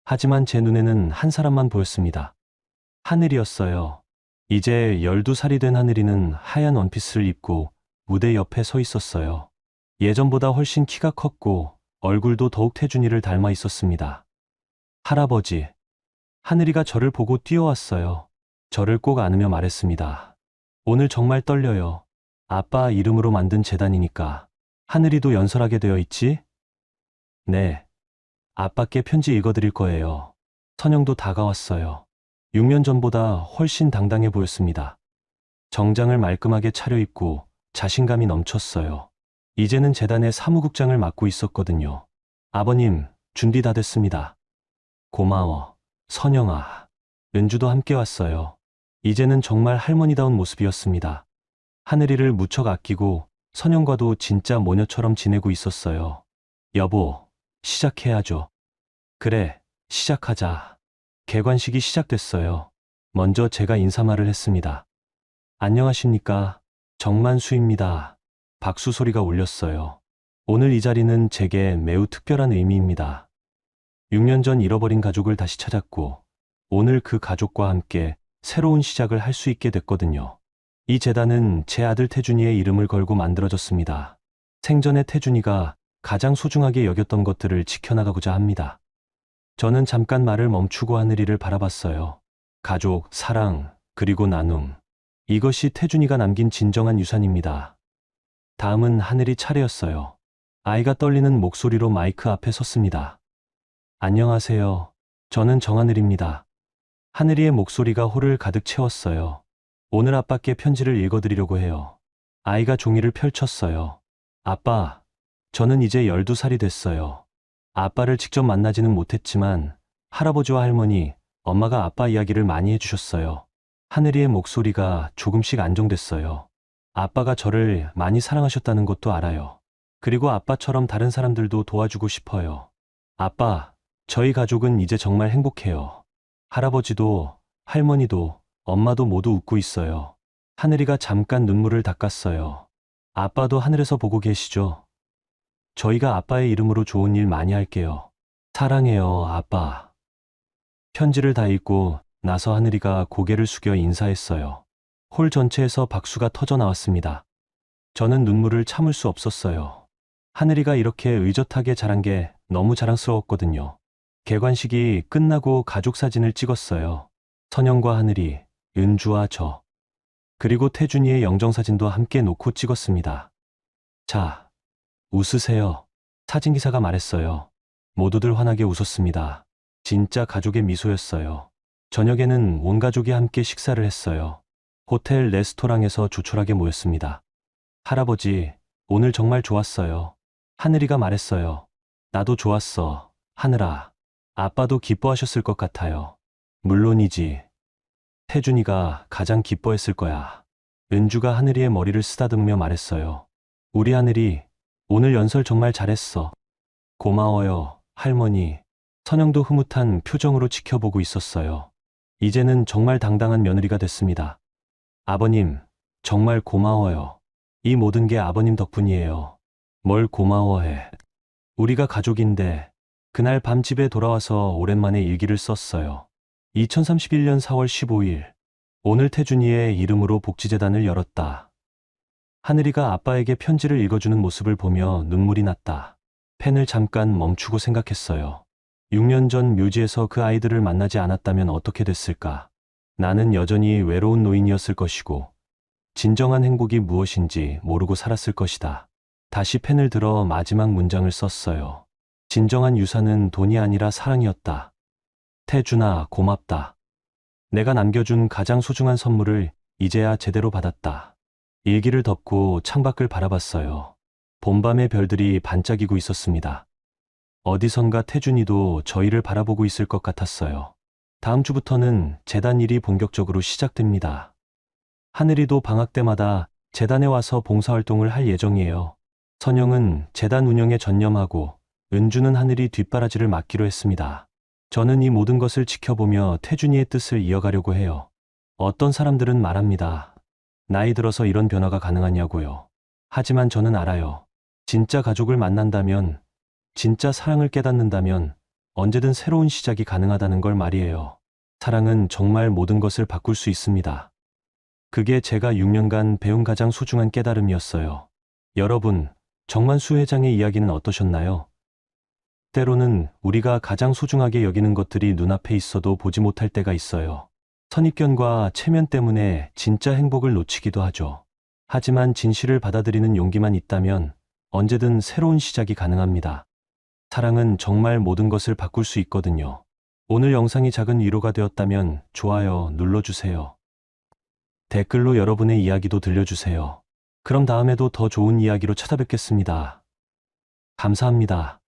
하지만 제 눈에는 한 사람만 보였습니다. 하늘이었어요. 이제 12살이 된 하늘이는 하얀 원피스를 입고 무대 옆에 서 있었어요. 예전보다 훨씬 키가 컸고 얼굴도 더욱 태준이를 닮아 있었습니다. 할아버지. 하늘이가 저를 보고 뛰어왔어요. 저를 꼭 안으며 말했습니다. 오늘 정말 떨려요. 아빠 이름으로 만든 재단이니까. 하늘이도 연설하게 되어 있지? 네. 아빠께 편지 읽어드릴 거예요. 선영도 다가왔어요. 6년 전보다 훨씬 당당해 보였습니다. 정장을 말끔하게 차려입고 자신감이 넘쳤어요. 이제는 재단의 사무국장을 맡고 있었거든요. 아버님, 준비 다 됐습니다. 고마워, 선영아. 은주도 함께 왔어요. 이제는 정말 할머니다운 모습이었습니다. 하늘이를 무척 아끼고 선영과도 진짜 모녀처럼 지내고 있었어요. 여보, 시작해야죠. 그래, 시작하자. 개관식이 시작됐어요. 먼저 제가 인사말을 했습니다. 안녕하십니까. 정만수입니다. 박수 소리가 울렸어요. 오늘 이 자리는 제게 매우 특별한 의미입니다. 6년 전 잃어버린 가족을 다시 찾았고, 오늘 그 가족과 함께 새로운 시작을 할 수 있게 됐거든요. 이 재단은 제 아들 태준이의 이름을 걸고 만들어졌습니다. 생전에 태준이가 가장 소중하게 여겼던 것들을 지켜나가고자 합니다. 저는 잠깐 말을 멈추고 하늘이를 바라봤어요. 가족, 사랑, 그리고 나눔. 이것이 태준이가 남긴 진정한 유산입니다. 다음은 하늘이 차례였어요. 아이가 떨리는 목소리로 마이크 앞에 섰습니다. 안녕하세요. 저는 정하늘입니다. 하늘이의 목소리가 홀을 가득 채웠어요. 오늘 아빠께 편지를 읽어드리려고 해요. 아이가 종이를 펼쳤어요. 아빠, 저는 이제 12살이 됐어요. 아빠를 직접 만나지는 못했지만 할아버지와 할머니, 엄마가 아빠 이야기를 많이 해주셨어요. 하늘이의 목소리가 조금씩 안정됐어요. 아빠가 저를 많이 사랑하셨다는 것도 알아요. 그리고 아빠처럼 다른 사람들도 도와주고 싶어요. 아빠, 저희 가족은 이제 정말 행복해요. 할아버지도, 할머니도, 엄마도 모두 웃고 있어요. 하늘이가 잠깐 눈물을 닦았어요. 아빠도 하늘에서 보고 계시죠? 저희가 아빠의 이름으로 좋은 일 많이 할게요. 사랑해요, 아빠. 편지를 다 읽고 나서 하늘이가 고개를 숙여 인사했어요. 홀 전체에서 박수가 터져 나왔습니다. 저는 눈물을 참을 수 없었어요. 하늘이가 이렇게 의젓하게 자란 게 너무 자랑스러웠거든요. 개관식이 끝나고 가족 사진을 찍었어요. 선영과 하늘이, 은주와 저. 그리고 태준이의 영정사진도 함께 놓고 찍었습니다. 자, 웃으세요. 사진기사가 말했어요. 모두들 환하게 웃었습니다. 진짜 가족의 미소였어요. 저녁에는 온 가족이 함께 식사를 했어요. 호텔 레스토랑에서 조촐하게 모였습니다. 할아버지, 오늘 정말 좋았어요. 하늘이가 말했어요. 나도 좋았어, 하늘아. 아빠도 기뻐하셨을 것 같아요. 물론이지. 태준이가 가장 기뻐했을 거야. 은주가 하늘이의 머리를 쓰다듬으며 말했어요. 우리 하늘이 오늘 연설 정말 잘했어. 고마워요, 할머니. 선영도 흐뭇한 표정으로 지켜보고 있었어요. 이제는 정말 당당한 며느리가 됐습니다. 아버님, 정말 고마워요. 이 모든 게 아버님 덕분이에요. 뭘 고마워해. 우리가 가족인데. 그날 밤 집에 돌아와서 오랜만에 일기를 썼어요. 2031년 4월 15일. 오늘 태준이의 이름으로 복지재단을 열었다. 하늘이가 아빠에게 편지를 읽어주는 모습을 보며 눈물이 났다. 펜을 잠깐 멈추고 생각했어요. 6년 전 묘지에서 그 아이들을 만나지 않았다면 어떻게 됐을까? 나는 여전히 외로운 노인이었을 것이고, 진정한 행복이 무엇인지 모르고 살았을 것이다. 다시 펜을 들어 마지막 문장을 썼어요. 진정한 유산은 돈이 아니라 사랑이었다. 태준아, 고맙다. 내가 남겨준 가장 소중한 선물을 이제야 제대로 받았다. 일기를 덮고 창밖을 바라봤어요. 봄밤의 별들이 반짝이고 있었습니다. 어디선가 태준이도 저희를 바라보고 있을 것 같았어요. 다음 주부터는 재단 일이 본격적으로 시작됩니다. 하늘이도 방학 때마다 재단에 와서 봉사활동을 할 예정이에요. 선영은 재단 운영에 전념하고 은주는 하늘이 뒷바라지를 맡기로 했습니다. 저는 이 모든 것을 지켜보며 태준이의 뜻을 이어가려고 해요. 어떤 사람들은 말합니다. 나이 들어서 이런 변화가 가능하냐고요. 하지만 저는 알아요. 진짜 가족을 만난다면, 진짜 사랑을 깨닫는다면 언제든 새로운 시작이 가능하다는 걸 말이에요. 사랑은 정말 모든 것을 바꿀 수 있습니다. 그게 제가 6년간 배운 가장 소중한 깨달음이었어요. 여러분, 정만수 회장의 이야기는 어떠셨나요? 때로는 우리가 가장 소중하게 여기는 것들이 눈앞에 있어도 보지 못할 때가 있어요. 선입견과 체면 때문에 진짜 행복을 놓치기도 하죠. 하지만 진실을 받아들이는 용기만 있다면 언제든 새로운 시작이 가능합니다. 사랑은 정말 모든 것을 바꿀 수 있거든요. 오늘 영상이 작은 위로가 되었다면 좋아요 눌러주세요. 댓글로 여러분의 이야기도 들려주세요. 그럼 다음에도 더 좋은 이야기로 찾아뵙겠습니다. 감사합니다.